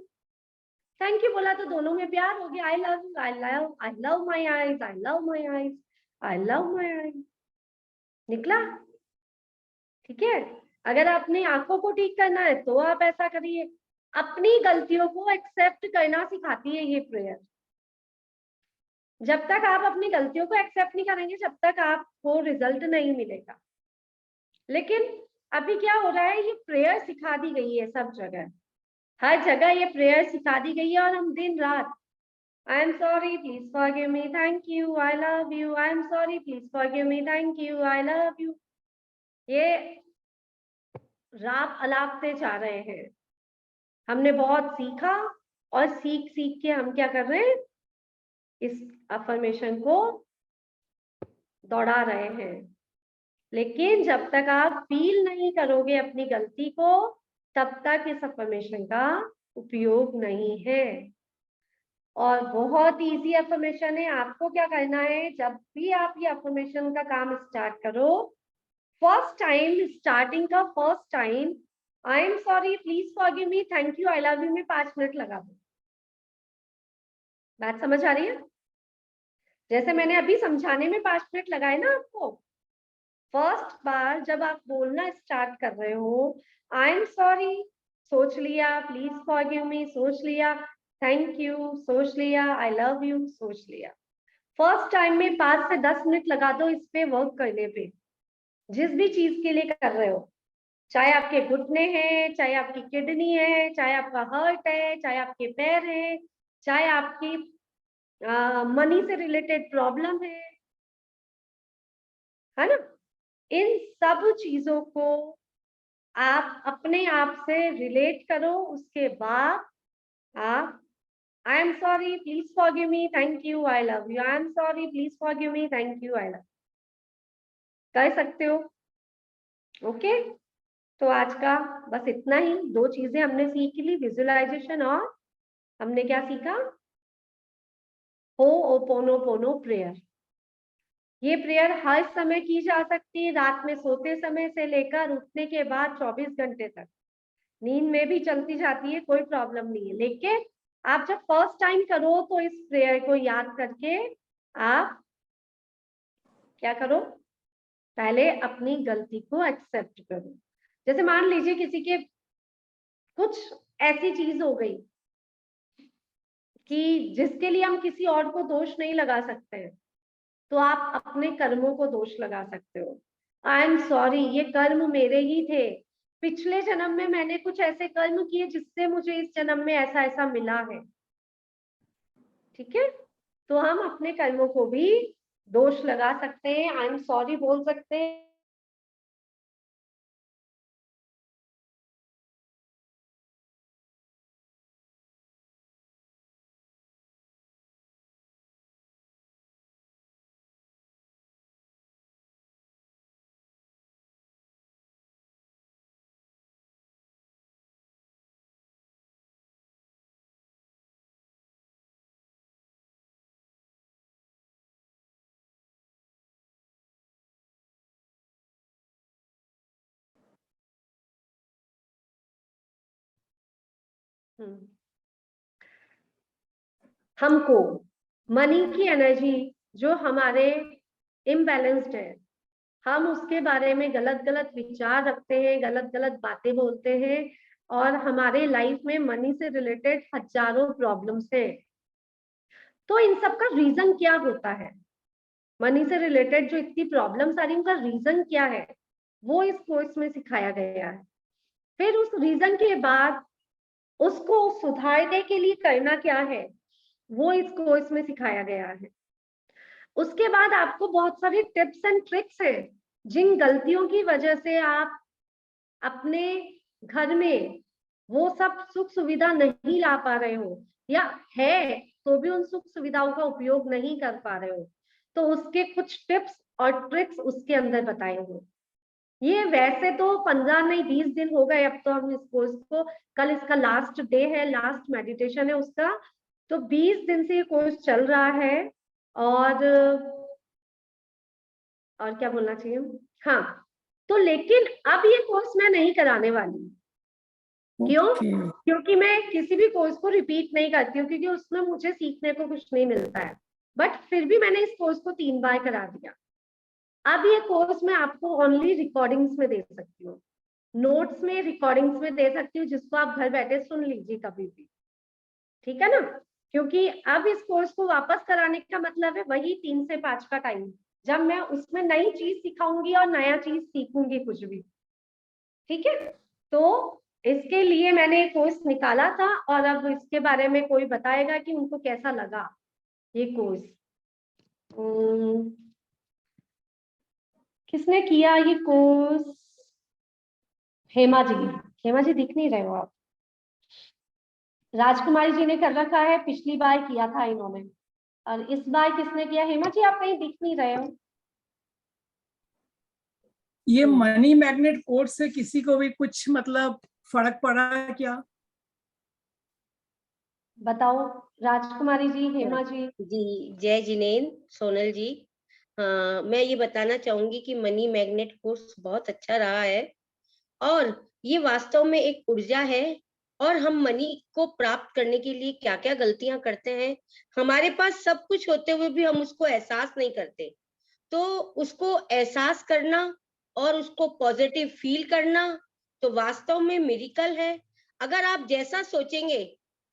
थैंक यू बोला तो दोनों में प्यार हो गया। I love, I love, I love my eyes, I love my eyes, I love my eyes, निकला। ठीक है, अगर अपनी आंखों को ठीक करना है तो आप ऐसा करिए। अपनी गलतियों को एक्सेप्ट करना सिखाती है ये प्रेयर। जब तक आप अपनी गलतियों को एक्सेप्ट नहीं करेंगे, जब तक आपको रिजल्ट नहीं मिलेगा। लेकिन अभी क्या हो रहा है, ये प्रेयर सिखा दी गई है सब जगह, हर जगह ये प्रेयर सिखा दी गई है, और हम दिन रात I am sorry please forgive me, thank you, I love you, I am sorry please forgive me, thank you, I love you, ये रात अलापते जा रहे हैं। हमने बहुत सीखा, और सीख सीख के हम क्या कर रहे हैं, इस अफर्मेशन को दौड़ा रहे हैं। लेकिन जब तक आप फील नहीं करोगे अपनी गलती को, तब तक इस अफर्मेशन का उपयोग नहीं है। और बहुत इजी अफर्मेशन है। आपको क्या करना है, जब भी आप ये अफर्मेशन का काम स्टार्ट करो, फर्स्ट टाइम, स्टार्टिंग का first time, I am sorry please forgive me, thank you, I love you में 5 मिनट लगा दो। बात समझ आ रही है? जैसे मैंने अभी समझाने में 5 मिनट लगाए ना आपको। फर्स्ट बार जब आप बोलना स्टार्ट कर रहे हो, आई एम सॉरी सोच लिया, प्लीज फॉरगिव मी सोच लिया, थैंक यू सोच लिया, आई लव यू सोच लिया। फर्स्ट टाइम में 5 से 10 मिनट लगा दो इस पे वर्क करने पे, जिस भी चीज के लिए कर रहे हो, चाहे आपके घुटने हैं, चाहे आपकी किडनी है, चाहे आपका हार्ट है, चाहे आपके पैर है, चाहे आपकी मनी से रिलेटेड प्रॉब्लम है ना। इन सब चीजों को आप अपने आप से रिलेट करो। उसके बाद आप I am sorry please forgive me, thank you, I love you, I am sorry please forgive me, thank you, I love, कर सकते हो। ओके, तो आज का बस इतना ही। 2 चीजें हमने सीख ली, विजुअलाइजेशन, और हमने क्या सीखा, हो'ओपोनोपोनो प्रेयर। ये प्रेयर हर समय की जा सकती है, रात में सोते समय से लेकर उठने के बाद 24 घंटे तक, नींद में भी चलती जाती है, कोई प्रॉब्लम नहीं है। लेकिन आप जब फर्स्ट टाइम करो तो इस प्रेयर को याद करके आप क्या करो, पहले अपनी गलती को एक्सेप्ट करो। जैसे मान लीजिए किसी के कुछ ऐसी चीज हो गई कि जिसके लिए हम किसी और को दोष नहीं लगा सकते हैं, तो आप अपने कर्मों को दोष लगा सकते हो। आई एम सॉरी, ये कर्म मेरे ही थे, पिछले जन्म में मैंने कुछ ऐसे कर्म किए जिससे मुझे इस जन्म में ऐसा ऐसा मिला है। ठीक है, तो हम अपने कर्मों को भी दोष लगा सकते हैं, आई एम सॉरी बोल सकते हैं। हमको मनी की एनर्जी जो हमारे इम्बैलेंस्ड है, हम उसके बारे में गलत गलत विचार रखते हैं, गलत गलत बातें बोलते हैं, और हमारे लाइफ में मनी से रिलेटेड हजारों प्रॉब्लम्स हैं। तो इन सब का रीजन क्या होता है? मनी से रिलेटेड जो इतनी प्रॉब्लम्स आ रही है उनका रीजन क्या है, वो इस कोर्स में सिखाया गया है। फिर उस रीजन के बाद उसको सुधारने के लिए करना क्या है, वो इस कोर्स में सिखाया गया है। उसके बाद आपको बहुत सारी टिप्स एंड ट्रिक्स है, जिन गलतियों की वजह से आप अपने घर में वो सब सुख सुविधा नहीं ला पा रहे हो, या है तो भी उन सुख सुविधाओं का उपयोग नहीं कर पा रहे हो, तो उसके कुछ टिप्स और ट्रिक्स उसके अंदर बताए हुए। ये वैसे तो 15 नहीं 20 दिन हो गए अब तो हम इस कोर्स को, कल इसका लास्ट डे है, लास्ट मेडिटेशन है उसका, तो 20 दिन से ये कोर्स चल रहा है। और क्या बोलना चाहिए, हाँ, तो लेकिन अब ये कोर्स मैं नहीं कराने वाली। क्यों? क्योंकि मैं किसी भी कोर्स को रिपीट नहीं करती हूँ, क्योंकि उसमें मुझे सीखने को कुछ नहीं मिलता है। बट फिर भी मैंने इस कोर्स को 3 बार करा दिया। अब ये कोर्स मैं आपको ओनली रिकॉर्डिंग्स में दे सकती हूँ, नोट्स में, रिकॉर्डिंग्स में दे सकती हूँ, जिसको आप घर बैठे सुन लीजिए कभी भी, ठीक है ना? क्योंकि अब इस कोर्स को वापस कराने का मतलब है वही 3 से 5 का टाइम, जब मैं उसमें नई चीज सिखाऊंगी और नया चीज सीखूंगी कुछ भी, ठीक है? तो इसके लिए मैंने कोर्स निकाला था, और अब इसके बारे में कोई बताएगा कि उनको कैसा लगा ये कोर्स। किसने किया ये कोर्स? हेमा जी। हेमा जी दिख नहीं रहे हो आप। राजकुमारी जी ने कर रखा है, पिछली बार किया था इन्होंने, और इस बार किसने किया? हेमा जी आप कहीं दिख नहीं रहे हो। ये मनी मैग्नेट कोर्स से किसी को भी कुछ मतलब फर्क पड़ा है क्या? बताओ राजकुमारी जी, हेमा जी। जी, जय जिनेन, सोनल जी। हाँ, मैं ये बताना चाहूंगी कि मनी मैग्नेट कोर्स बहुत अच्छा रहा है, और ये वास्तव में एक ऊर्जा है, और हम मनी को प्राप्त करने के लिए क्या क्या गलतियां करते हैं, हमारे पास सब कुछ होते हुए भी हम उसको एहसास नहीं करते। तो उसको एहसास करना और उसको पॉजिटिव फील करना तो वास्तव में मिरेकल है। अगर आप जैसा सोचेंगे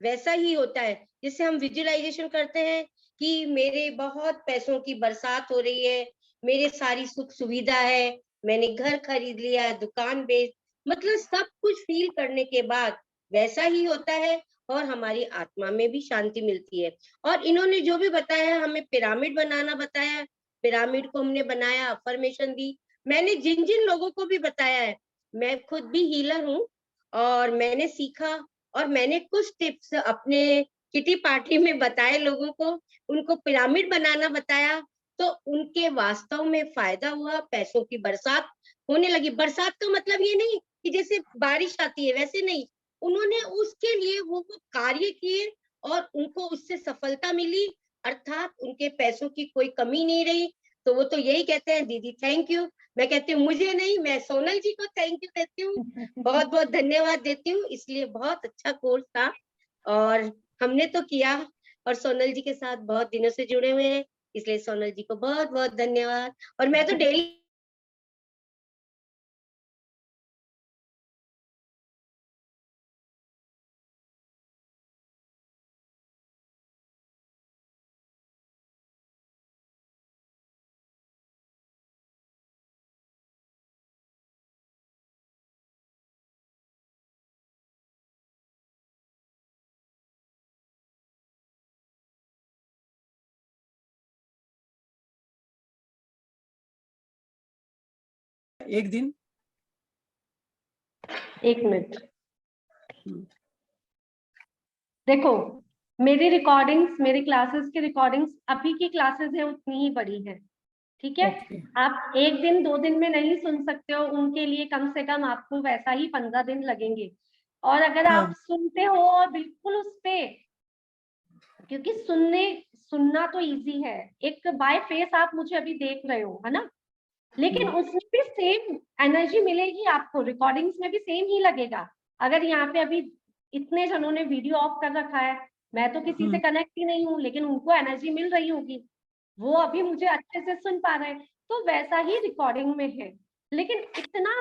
वैसा ही होता है। जैसे हम विजुअलाइजेशन करते हैं कि मेरे बहुत पैसों की बरसात हो रही है, मेरे सारी सुख सुविधा है, मैंने घर खरीद लिया है, दुकान बेच, मतलब सब कुछ फील करने के बाद वैसा ही होता है, और हमारी आत्मा में भी शांति मिलती है। और इन्होंने जो भी बताया, हमें पिरामिड बनाना बताया, पिरामिड को हमने बनाया, अफर्मेशन दी। मैंने जिन जिन लोगों को भी बताया है, मैं खुद भी हीलर हूँ, और मैंने सीखा, और मैंने कुछ टिप्स अपने किटी पार्टी में बताए लोगों को, उनको पिरामिड बनाना बताया, तो उनके वास्तव में फायदा हुआ, पैसों की बरसात होने लगी। बरसात का मतलब ये नहीं कि जैसे बारिश आती है वैसे नहीं, उन्होंने उसके लिए वो कार्य किए और उनको उससे सफलता मिली, अर्थात उनके पैसों की कोई कमी नहीं रही। तो वो तो यही कहते हैं, दीदी थैंक यू। मैं कहती हूँ मुझे नहीं, मैं सोनल जी को थैंक यू देती हूँ, बहुत बहुत धन्यवाद देती हूँ। इसलिए बहुत अच्छा कोर्स था, और हमने तो किया, और सोनल जी के साथ बहुत दिनों से जुड़े हुए हैं, इसलिए सोनल जी को बहुत बहुत धन्यवाद। और मैं तो डेली एक दिन, एक मिनट देखो, मेरी रिकॉर्डिंग्स, मेरी क्लासेस की रिकॉर्डिंग्स अभी की क्लासेस है उतनी ही बड़ी है, ठीक है? आप 1 दिन 2 दिन में नहीं सुन सकते हो, उनके लिए कम से कम आपको वैसा ही 15 दिन लगेंगे। और अगर आप सुनते हो और बिल्कुल उस पे, क्योंकि सुनना तो इजी है, एक बाय फेस आप मुझे अभी देख रहे हो, है ना? लेकिन उसमें भी सेम एनर्जी मिलेगी आपको, रिकॉर्डिंग्स में भी सेम ही लगेगा। अगर यहाँ पे अभी इतने जनों ने वीडियो ऑफ कर रखा है, मैं तो किसी से कनेक्ट ही नहीं हूँ, लेकिन उनको एनर्जी मिल रही होगी, वो अभी मुझे अच्छे से सुन पा रहे हैं। तो वैसा ही रिकॉर्डिंग में है, लेकिन इतना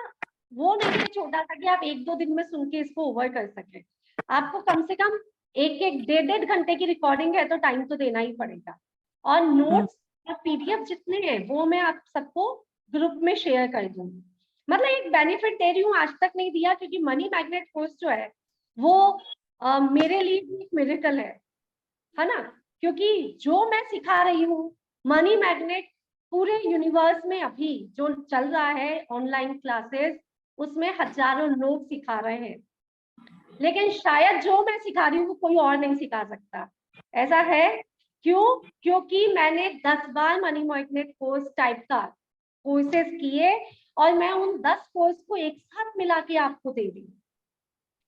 वो नहीं है छोटा सा कि आप 1-2 दिन में सुन के इसको ओवर कर सके। आपको कम से कम 1-1, 1.5 घंटे की रिकॉर्डिंग है तो टाइम तो देना ही पड़ेगा। और नोट्स और पीडीएफ जितने हैं वो मैं आप सबको ग्रुप में शेयर कर दूंगी। मतलब एक बेनिफिट दे रही हूँ, आज तक नहीं दिया, क्योंकि मनी मैग्नेट कोर्स जो है वो मेरे लिए भी एक मिरेकल है ना, क्योंकि जो मैं सिखा रही हूँ मनी मैग्नेट पूरे यूनिवर्स में अभी जो चल रहा है ऑनलाइन क्लासेस, उसमें हजारों लोग सिखा रहे हैं, लेकिन शायद जो मैं सिखा रही हूँ कोई और नहीं सिखा सकता। ऐसा है क्यों? क्योंकि मैंने 10 बार मनी मैग्नेट कोर्स टाइप का कोर्सेस किए और मैं उन 10 कोर्स को एक साथ मिला के आपको दे रही हूँ।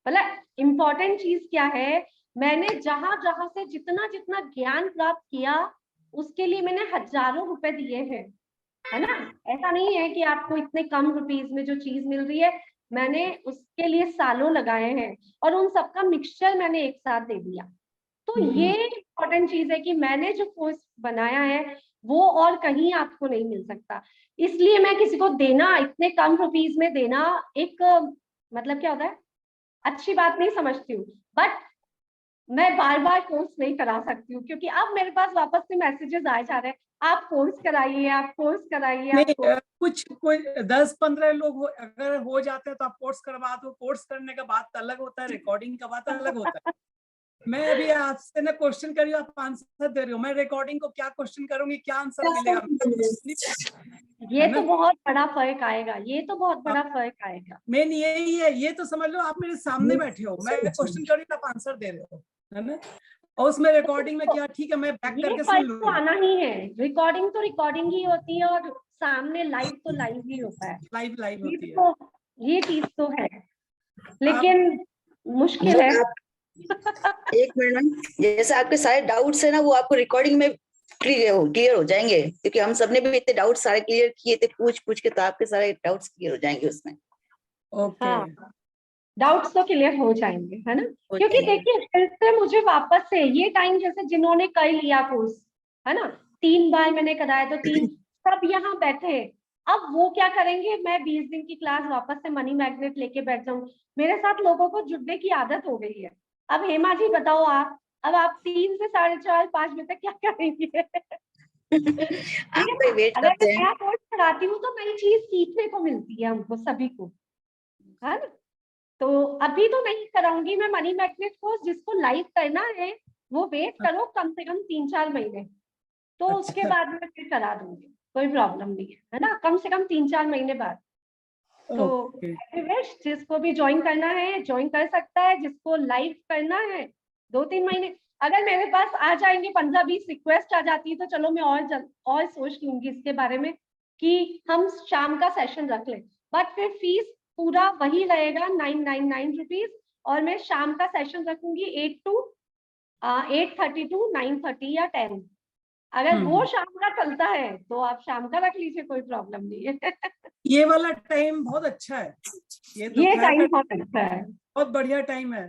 मतलब इम्पोर्टेंट चीज क्या है, मैंने जहां जहां से जितना जितना ज्ञान प्राप्त किया उसके लिए मैंने हजारों रुपए दिए हैं, है ना। ऐसा नहीं है कि आपको इतने कम रुपीस में जो चीज मिल रही है, मैंने उसके लिए सालों लगाए हैं और उन सबका मिक्सचर मैंने एक साथ दे दिया। तो ये इम्पोर्टेंट चीज है कि मैंने जो कोर्स बनाया है वो और कहीं आपको नहीं मिल सकता। इसलिए मैं किसी को देना, इतने कम रुपीस में देना एक मतलब क्या होता है, अच्छी बात नहीं समझती हूँ। बट मैं बार बार कोर्स नहीं करा सकती हूँ, क्योंकि अब मेरे पास वापस से मैसेजेस आए जा रहे हैं, आप कोर्स कराइए, आप कोर्स कराइए। नहीं, कुछ कोई 10-15 लोग अगर हो जाते हैं तो आप कोर्स करवा दो। कोर्स करने का बात अलग होता है, रिकॉर्डिंग का बात अलग होता है। मैं अभी आपसे ना क्वेश्चन कर रही हूँ, आप आंसर दे रहे हो, मैं रिकॉर्डिंग को क्या क्वेश्चन करूंगी, क्या आंसर मिलेगा? ये तो बहुत बड़ा फर्क आएगा, ये तो बहुत बड़ा फर्क आएगा। मेन यही है, ये तो समझ लो आप मेरे सामने बैठे हो, मैं क्वेश्चन कर रही हूँ, आप आंसर दे रहे हो, है ना। और उसमें रिकॉर्डिंग में क्या, ठीक है मैं बैक करके सुन लूंगी। तो आना ही है, रिकॉर्डिंग तो रिकॉर्डिंग ही होती है और सामने लाइव तो लाइव ही होता है। लाइव होती है, तो ये चीज तो है, लेकिन मुश्किल है। एक मिनट, जैसे आपके सारे डाउट्स है ना वो आपको रिकॉर्डिंग में क्लियर हो जाएंगे, क्योंकि हम सबने भी इतने डाउट सारे क्लियर किए थे पूछ के, तो आपके सारे डाउट्स क्लियर हो जाएंगे उसमें। हाँ, डाउट्स तो क्लियर हो जाएंगे, है ना। क्योंकि देखिए फिर से मुझे वापस से ये टाइम, जैसे जिन्होंने कर लिया कोर्स, है ना, 3 बार मैंने कराया तो 3 सब यहाँ बैठे, अब वो क्या करेंगे, मैं 20 दिन की क्लास वापस से मनी मैग्नेट लेके बैठ जाऊं। मेरे साथ लोगों को जुड़ने की आदत हो गई है। अब हेमा जी बताओ आप, अब आप 3 से 4:30-5 बजे तक क्या करेंगे? अगर मैं नया कोर्स कराती हूँ तो नई चीज सीखने को मिलती है हमको सभी को, है ना। तो अभी तो नहीं कराऊंगी मैं मनी मैग्नेट कोर्स, जिसको लाइव करना है वो वेट करो कम से कम 3-4 महीने, तो उसके बाद में फिर करा दूंगी, कोई प्रॉब्लम नहीं है ना, कम से कम 3-4 महीने बाद। तो जिसको भी ज्वाइन करना है ज्वाइन कर सकता है, जिसको लाइव करना है 2-3 महीने। अगर मेरे पास आ जाएंगे 15-20 रिक्वेस्ट आ जाती है तो चलो मैं और सोच लूंगी इसके बारे में कि हम शाम का सेशन रख लें, बट फिर फीस पूरा वही रहेगा 999 रुपीज, और मैं शाम का सेशन रखूंगी 8:30 to 9:30 या 10। अगर वो शाम का चलता है तो आप शाम का रख लीजिए, कोई प्रॉब्लम नहीं है। ये वाला टाइम बहुत अच्छा है, ये टाइम बहुत अच्छा है, बहुत बढ़िया टाइम है।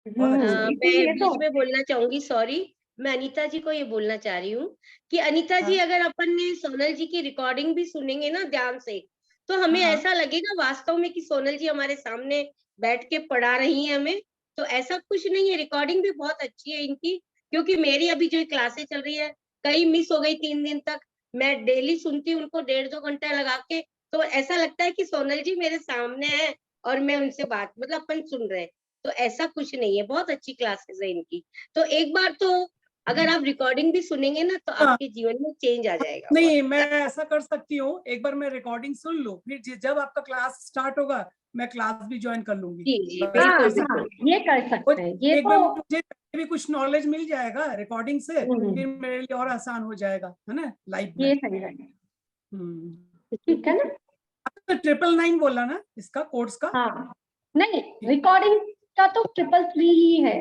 मैं बीच में बोलना चाहूंगी, सॉरी, मैं अनीता जी को ये बोलना चाह रही हूँ कि अनीता जी, अगर अपन ने सोनल जी की रिकॉर्डिंग भी सुनेंगे ना ध्यान से, तो हमें ऐसा लगेगा वास्तव में कि सोनल जी हमारे सामने बैठ के पढ़ा रही हैं हमें। तो ऐसा कुछ नहीं है, रिकॉर्डिंग भी बहुत अच्छी है इनकी, क्योंकि मेरी अभी जो क्लासेस चल रही है कई मिस हो गई 3 दिन तक, मैं डेली सुनती हूँ उनको 1.5-2 घंटा लगा के, तो ऐसा लगता है कि सोनल जी मेरे सामने है और मैं उनसे बात, मतलब अपन सुन रहे हैं। तो ऐसा कुछ नहीं है, बहुत अच्छी क्लासेस है इनकी। तो एक बार तो अगर आप रिकॉर्डिंग भी सुनेंगे ना तो आपके जीवन में चेंज आ जाएगा। नहीं, मैं ऐसा कर सकती हूँ, एक बार मैं रिकॉर्डिंग सुन लूं, फिर जब आपका क्लास स्टार्ट होगा मैं क्लास भी ज्वाइन कर लूंगी। जी, बिल्कुल, ये कर सकते हैं। ये एक तो बार मुझे भी कुछ नॉलेज मिल जाएगा रिकॉर्डिंग से, फिर मेरे लिए और आसान हो जाएगा, है ना, लाइव में। ये सही रहेगा, ठीक है ना। तो 999 बोला ना इसका कोर्स का? हाँ, नहीं रिकॉर्डिंग का तो 333 ही है।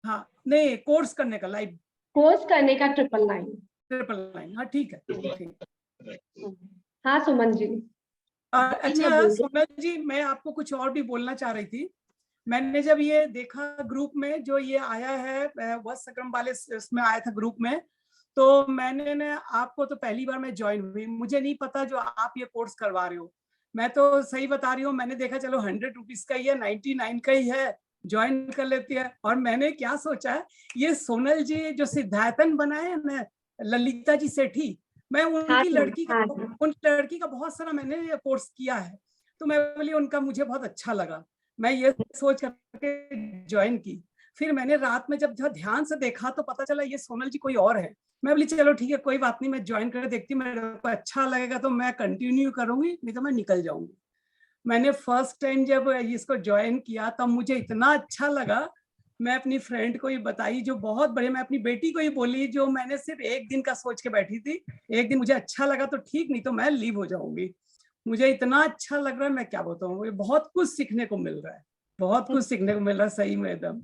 हाँ, नहीं कोर्स करने का, लाइव कोर्स करने का 999। हाँ ठीक है। हाँ सुमन जी। अच्छा सोनल जी, मैं आपको कुछ और भी बोलना चाह रही थी। मैंने जब ये देखा ग्रुप में जो ये आया है वस्त्रक्रम वाले इसमें आया था ग्रुप में, तो मैंने ना आपको तो पहली बार मैं ज्वाइन हुई, मुझे नहीं पता जो आप ये कोर्स करवा रहे हो। मैं तो सही बता रही हूँ, मैंने देखा चलो 100 रुपीज का ही है, 99 का ही है, ज्वाइन कर लेती है। और मैंने क्या सोचा है, ये सोनल जी जो सिद्धार्थन बनाए हैं ना, ललिता जी सेठी, मैं उनकी लड़की का उन लड़की का बहुत सारा मैंने कोर्स किया है, तो मैं बोली उनका मुझे बहुत अच्छा लगा, मैं ये सोच करके ज्वाइन की। फिर मैंने रात में जब ध्यान से देखा तो पता चला ये सोनल जी कोई और है। मैं बोली चलो ठीक है कोई बात नहीं, मैं ज्वाइन कर देखती हूँ, मेरे को अच्छा लगेगा तो मैं कंटिन्यू करूंगी, नहीं तो मैं निकल जाऊंगी। मैंने फर्स्ट टाइम जब इसको ज्वाइन किया तब मुझे इतना अच्छा लगा, मैं अपनी फ्रेंड को ही बताई जो बहुत बड़े, मैं अपनी बेटी को ही बोली जो मैंने सिर्फ एक दिन का सोच के बैठी थी, एक दिन मुझे अच्छा लगा तो ठीक, नहीं तो मैं लीव हो जाऊंगी। मुझे इतना अच्छा लग रहा है, मैं क्या बताऊं, मुझे बहुत कुछ सीखने को मिल रहा है, बहुत कुछ सीखने को मिल रहा है सही में एकदम।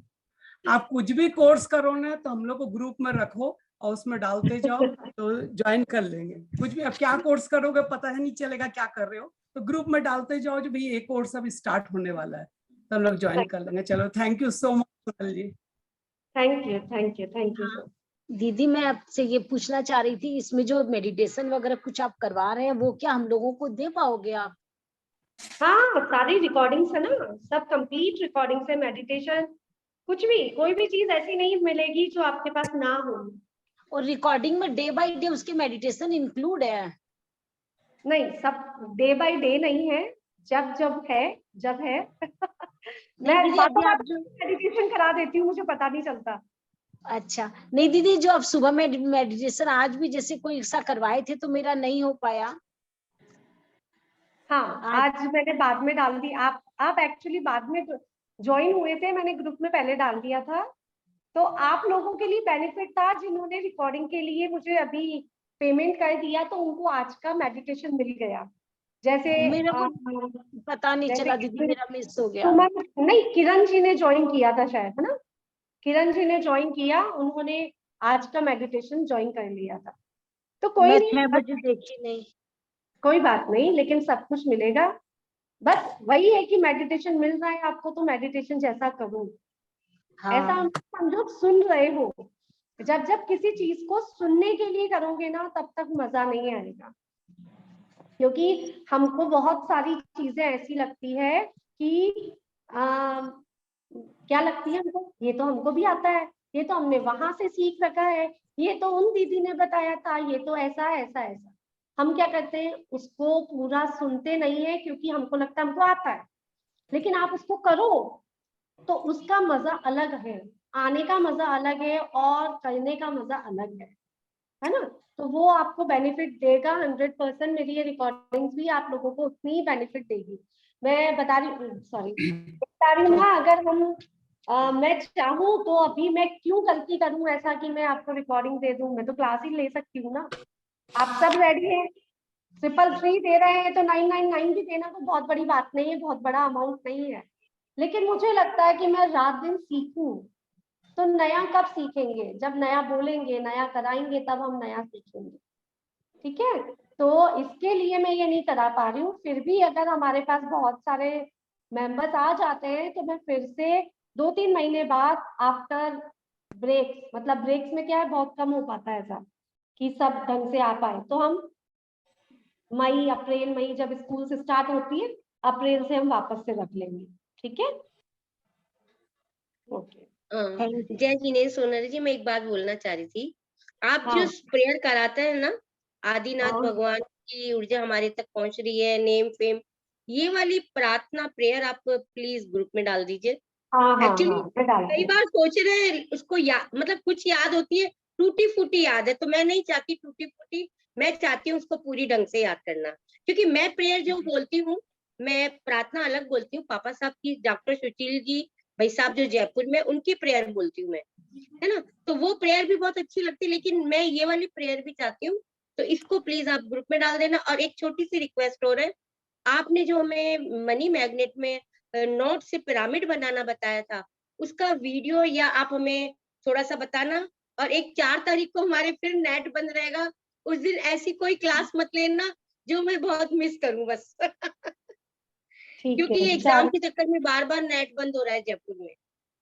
आप कुछ भी कोर्स करो ना तो हम लोग को ग्रुप में रखो और उसमें डालते जाओ तो ज्वाइन कर लेंगे। कुछ भी अब क्या कोर्स करोगे पता है नहीं चलेगा क्या कर रहे हो, तो ग्रुप में डालते जाओ जो भाई एक कोर्स अभी स्टार्ट होने वाला है, तो हम लोग ज्वाइन कर लेंगे। चलो thank you so much Sonal ji. Thank you thank you thank you. दीदी मैं आपसे ये पूछना चाह रही थी, इसमें जो मेडिटेशन वगैरह कुछ आप करवा रहे हैं वो क्या हम लोगों को दे पाओगे आप? हाँ सारी रिकॉर्डिंग्स है ना, सब कंप्लीट रिकॉर्डिंग्स है, मेडिटेशन कुछ भी, कोई भी चीज ऐसी नहीं मिलेगी जो आपके पास ना हो। और रिकॉर्डिंग में डे बाय डे उसके मेडिटेशन इंक्लूड है? नहीं सब डे बाय डे नहीं है, जब जब है मैं मेडिटेशन करा देती हूँ, मुझे पता नहीं चलता। अच्छा नहीं दीदी, जो आप सुबह में मेडिटेशन आज भी जैसे कोई ऐसा करवाए थे तो मेरा नहीं हो पाया। हाँ आज मैंने बाद में डाल दी, आप एक्चुअली बाद में ज्वाइन हुए थे, मैंने ग्रुप में पहले डाल दिया था, तो आप लोगों के लिए बेनिफिट था जिन्होंने रिकॉर्डिंग के लिए मुझे अभी पेमेंट कर दिया, तो उनको आज का मेडिटेशन मिल गया। जैसे मेरे को पता नहीं चला दीदी, मेरा मिस हो गया। नहीं किरण जी ने ज्वाइन किया था शायद, है ना, किरण जी ने ज्वाइन किया, उन्होंने आज का मेडिटेशन ज्वाइन कर लिया था। तो कोई नहीं, देखी नहीं, कोई बात नहीं, लेकिन सब कुछ मिलेगा। बस वही है कि मेडिटेशन मिल रहा है आपको तो मेडिटेशन जैसा करो। ऐसा समझो सुन रहे हो, जब जब किसी चीज को सुनने के लिए करोगे ना तब तक मजा नहीं आएगा, क्योंकि हमको बहुत सारी चीजें ऐसी लगती है कि क्या लगती है हमको, ये तो हमको भी आता है, ये तो हमने वहां से सीख रखा है, ये तो उन दीदी ने बताया था, ये तो ऐसा ऐसा ऐसा। हम क्या करते हैं, उसको पूरा सुनते नहीं है क्योंकि हमको लगता है हमको आता है, लेकिन आप उसको करो तो उसका मजा अलग है, आने का मजा अलग है और करने का मजा अलग है ना। तो वो आपको बेनिफिट देगा 100%। मेरी ये रिकॉर्डिंग्स भी आप लोगों को उतनी ही बेनिफिट देगी। मैं बता रही हूँ ना, अगर हम मैं चाहूँ तो अभी मैं क्यों गलती करूँ ऐसा कि मैं आपको रिकॉर्डिंग दे दूं, मैं तो क्लास ही ले सकती हूँ ना। आप सब रेडी हैं, 333 दे रहे हैं तो 999 भी देना तो बहुत बड़ी बात नहीं है, बहुत बड़ा अमाउंट नहीं है, लेकिन मुझे लगता है कि मैं रात दिन सीखूं। तो नया कब सीखेंगे, जब नया बोलेंगे, नया कराएंगे, तब हम नया सीखेंगे। ठीक है, तो इसके लिए मैं ये नहीं करा पा रही हूँ। फिर भी अगर हमारे पास बहुत सारे मेंबर्स आ जाते हैं तो मैं फिर से 2-3 महीने बाद आफ्टर ब्रेक्स, मतलब ब्रेक्स में क्या है, बहुत कम हो पाता है ऐसा कि सब ढंग से आ पाए, तो हम अप्रैल मई जब स्कूल से स्टार्ट होती है, अप्रैल से हम वापस से रख लेंगे। ठीक है, ओके। जय जिनेन्द्र सोनल जी, मैं एक बात बोलना चाह रही थी। आप जो प्रेयर कराते हैं ना, आदिनाथ भगवान की ऊर्जा हमारे तक पहुंच रही है, नेम फेम, ये वाली प्रार्थना प्रेयर आप प्लीज ग्रुप में डाल दीजिए। एक्चुअली कई बार सोच रहे हैं उसको मतलब कुछ याद होती है, टूटी फूटी याद है, तो मैं नहीं चाहती टूटी फूटी, मैं चाहती हूँ उसको पूरी ढंग से याद करना। क्योंकि मैं प्रेयर जो बोलती हूँ, मैं प्रार्थना अलग बोलती हूँ, पापा साहब की, डॉक्टर सुशील जी भाई साहब जो जयपुर में, उनकी प्रेयर बोलती हूँ मैं, है ना, तो वो प्रेयर भी बहुत अच्छी लगती है, लेकिन मैं ये वाली प्रेयर भी चाहती हूँ, तो इसको प्लीज आप ग्रुप में डाल देना। और एक छोटी सी रिक्वेस्ट हो रहा है, आपने जो हमें मनी मैग्नेट में नोट से पिरामिड बनाना बताया था, उसका वीडियो या आप हमें थोड़ा सा बताना। और एक 4 तारीख को हमारे फिर नेट बंद रहेगा, उस दिन ऐसी कोई क्लास मत लेना जो मैं बहुत मिस करूं बस। ठीक क्योंकि है, एग्जाम चल के चक्कर में बार बार नेट बंद हो रहा है जयपुर में,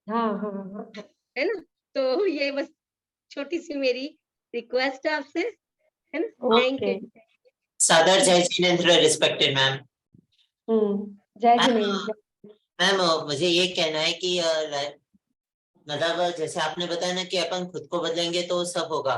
हाँ हाँ हाँ है ना। तो ये बस छोटी सी मेरी रिक्वेस्ट है आपसे, है ना। Thank okay. यू। सादर जय जिनेंद्र, रिस्पेक्टेड मैम। जय मैम जिनेंद्र। मैम मुझे ये कहना है कि मतलब जैसे आपने बताया ना कि अपन खुद को बदलेंगे तो सब होगा।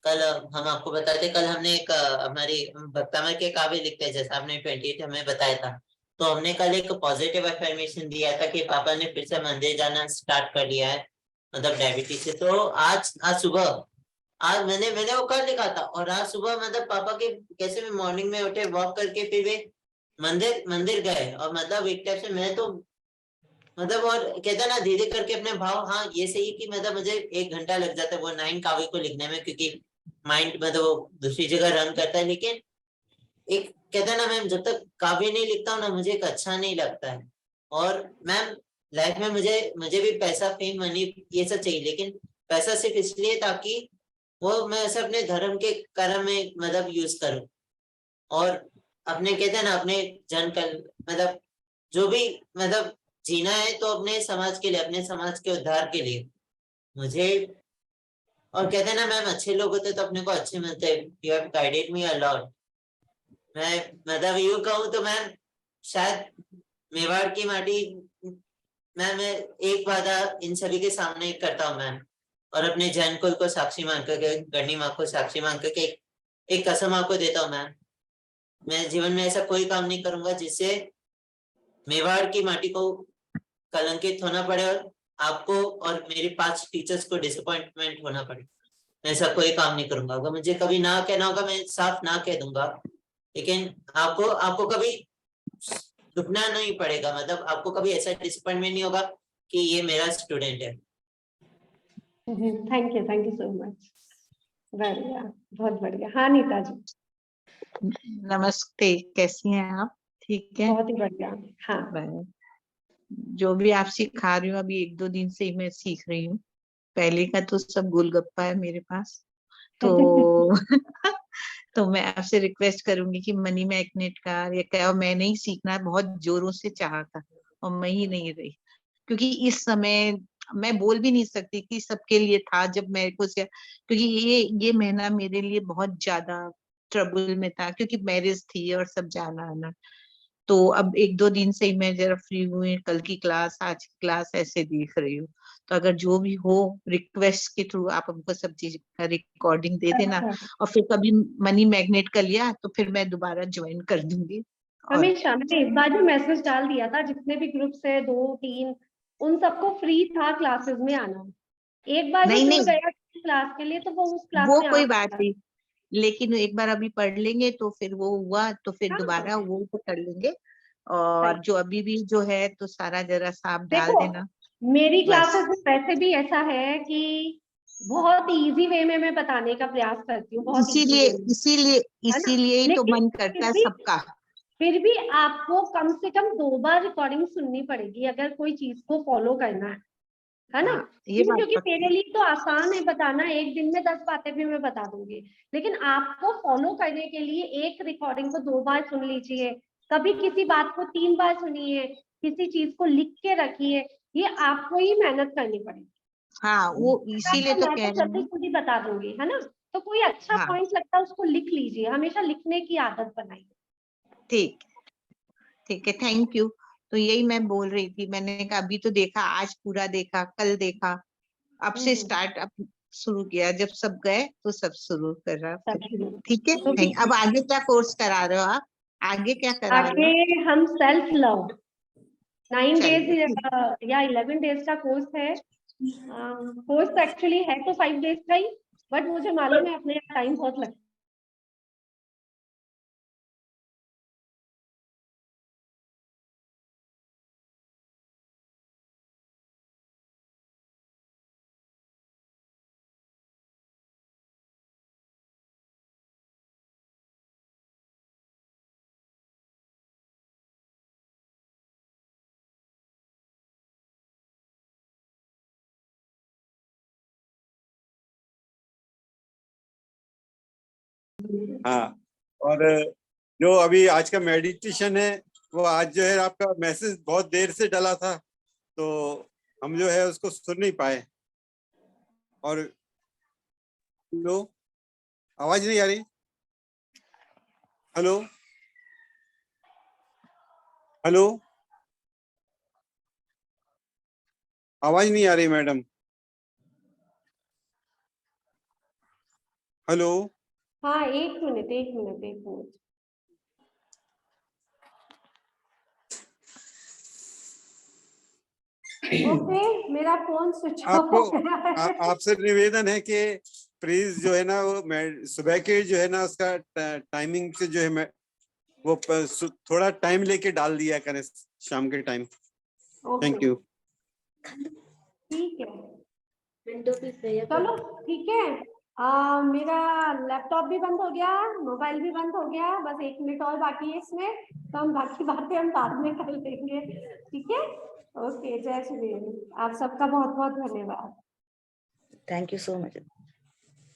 कल हम आपको बताते, कल हमने एक हमारी भक्तामय के काव्य लिखते हैं, जैसे आपने 28 हमें बताया था, तो हमने कल एक पॉजिटिव अफर्मेशन दिया था कि पापा ने फिर से मंदिर जाना स्टार्ट कर लिया है, मतलब डायबिटीज से। तो आज सुबह आज मैंने वो कर लिखा था, और आज सुबह मतलब पापा के कैसे भी मॉर्निंग में उठे, वॉक करके फिर वे मंदिर गए, और मतलब एक टाइप से मैं तो मतलब, और कहते हैं ना धीरे करके अपने भाव, हाँ ये सही कि मतलब मुझे 1 घंटा लग जाता है वो 9 काव्य को लिखने में, क्योंकि माइंड मतलब वो दूसरी जगह रन करता है। लेकिन एक कहते हैं ना मैम, जब तक काव्य नहीं लिखता हूँ ना, मुझे एक अच्छा नहीं लगता है। और मैम लाइफ में मुझे भी पैसा, फेम, मनी ये सब चाहिए, लेकिन पैसा सिर्फ इसलिए ताकि वो मैं ऐसे अपने धर्म के कर्म में मतलब यूज करूं, और अपने कहते हैं ना अपने जन कल मतलब जो भी मतलब जीना है तो अपने समाज के लिए, अपने समाज के उद्धार के लिए मुझे। और कहते हैं ना मैम, अच्छे लोग होते तो अपने को अच्छे मिलते हैं। You have guided me a lot. मैं मतलब यूं कहूँ तो मैम, शायद मेवाड़ की माटी मैं एक वादा इन सभी के सामने करता हूँ मैम, और अपने जैन कुल को साक्षी मान करके, गढ़नी माँ को साक्षी मान करके एक कसम आपको देता हूँ मैम, मैं जीवन में ऐसा कोई काम नहीं करूंगा जिससे मेवाड़ की माटी को कलंकित होना पड़े, और आपको और मेरे 5 टीचर्स को डिसअपॉइंटमेंट होना पड़े। मैं ऐसा कोई काम नहीं करूंगा। अगर मुझे कभी ना कहना होगा, मैं साफ ना कह दूंगा, लेकिन आपको कभी दुखना नहीं पड़ेगा, मतलब आपको कभी ऐसा डिसअपॉइंटमेंट नहीं होगा कि ये मेरा स्टूडेंट है। Thank you so much. बढ़िया, बहुत बढ़िया। हाँ नीता जी। नमस्ते, कैसी हैं आप? ठीक है, बहुत ही बढ़िया। हाँ, जो भी आप सिखा रही हूँ अभी 1-2 दिन से ही मैं सीख रही हूँ। पहले का तो सब गोलगप्पा है मेरे पास, तो तो मैं आपसे रिक्वेस्ट करूंगी कि मनी मैग्नेट का या क्या, मैं नहीं सीखना, बहुत जोरों से चाहा था और मैं ही नहीं रही, क्योंकि इस समय मैं बोल भी नहीं सकती कि सबके लिए था जब मेरे को क्योंकि ये महीना मेरे लिए बहुत ज्यादा ट्रबल में था, क्योंकि मैरिज थी और सब जाना आना। तो अब 1-2 दिन से ही मैं जरा फ्री हुई, कल की क्लास, आज की क्लास ऐसे देख रही हूँ। तो अगर जो भी हो रिक्वेस्ट के थ्रू आप हमको सब चीज का रिकॉर्डिंग दे देना, अच्छा। और फिर कभी मनी मैग्नेट कर लिया तो फिर मैं दोबारा ज्वाइन कर दूंगी। और हमेशा मैंने एक बार भी मैसेज डाल दिया था, जितने भी ग्रुप्स है 2-3, उन सबको फ्री था क्लासेस में आना। एक बार वो नहीं जुड़ नहीं, गया क्लास के लिए तो वो उस क्लास वो में आ कोई बात सकता है। नहीं, लेकिन एक बार अभी पढ़ लेंगे तो फिर वो हुआ तो फिर हाँ, दोबारा वो तो कर लेंगे। और जो अभी भी जो है तो सारा जरा सा आप डाल देखो देना मेरी बस। क्लासेस में वैसे भी ऐसा है कि बहुत इजी वे में मैं बताने का प्रयास करती हूँ, बहुत इजी इसीलिए वे में, इसीलिए है ना। इसीलिए ही तो लेकिन मन करता है सबका। फिर भी आपको कम से कम 2 बार रिकॉर्डिंग सुननी पड़ेगी अगर कोई चीज को फॉलो करना है ना। हाँ, ये क्यों? बात क्योंकि पक्की। मेरे लिए तो आसान है बताना, एक दिन में 10 बातें भी मैं बता दूंगी, लेकिन आपको फॉलो करने के लिए एक रिकॉर्डिंग को 2 बार सुन लीजिए, कभी किसी बात को 3 बार सुनिए, किसी चीज को लिख के रखिए, ये आपको ही मेहनत करनी पड़ेगी। हाँ, वो इसीलिए तो मैं कह तो रही जल्दी हूँ। जल्दी बता दूंगी, है ना। तो कोई अच्छा हाँ, पॉइंट लगता है उसको लिख लीजिए, हमेशा लिखने की आदत बनाइए। ठीक ठीक है, थैंक यू। तो यही मैं बोल रही थी, मैंने कहा अभी तो देखा, आज पूरा देखा, कल देखा, अब से स्टार्ट अब शुरू किया, जब सब गए तो सब शुरू कर रहा फिर। ठीक है, थैंक। अब आगे क्या कोर्स करा रहे हो आप? आगे क्या करा रहे आगे हो? हम सेल्फ लव 9 डेज चलिए, या 11 डेज का कोर्स है। कोर्स एक्चुअली है तो 5 डेज का ही, बट मुझे मालूम है अपने टाइम बहुत लगता है। हाँ, और जो अभी आज का मेडिटेशन है वो आज जो है आपका मैसेज बहुत देर से डला था, तो हम जो है उसको सुन नहीं पाए। और हेलो, आवाज नहीं आ रही? हेलो हेलो, आवाज नहीं आ रही मैडम। हेलो, हाँ, एक मिनट। ओके, मेरा फोन स्विच ऑफ आपको हो गया है। आपसे निवेदन है कि प्लीज जो है ना वो सुबह के जो है ना उसका टाइमिंग से जो है वो थोड़ा टाइम लेके डाल दिया करें शाम के टाइम। Thank you. ठीक है, चलो ठीक है। मेरा लैपटॉप भी बंद हो गया, मोबाइल भी बंद हो गया, बस 1 मिनट और बाकी है इसमें, तो हम बाकी बातें हम बाद में कर लेंगे। ठीक है, ओके, जय श्री राम। आप सबका बहुत बहुत धन्यवाद। Thank you so much.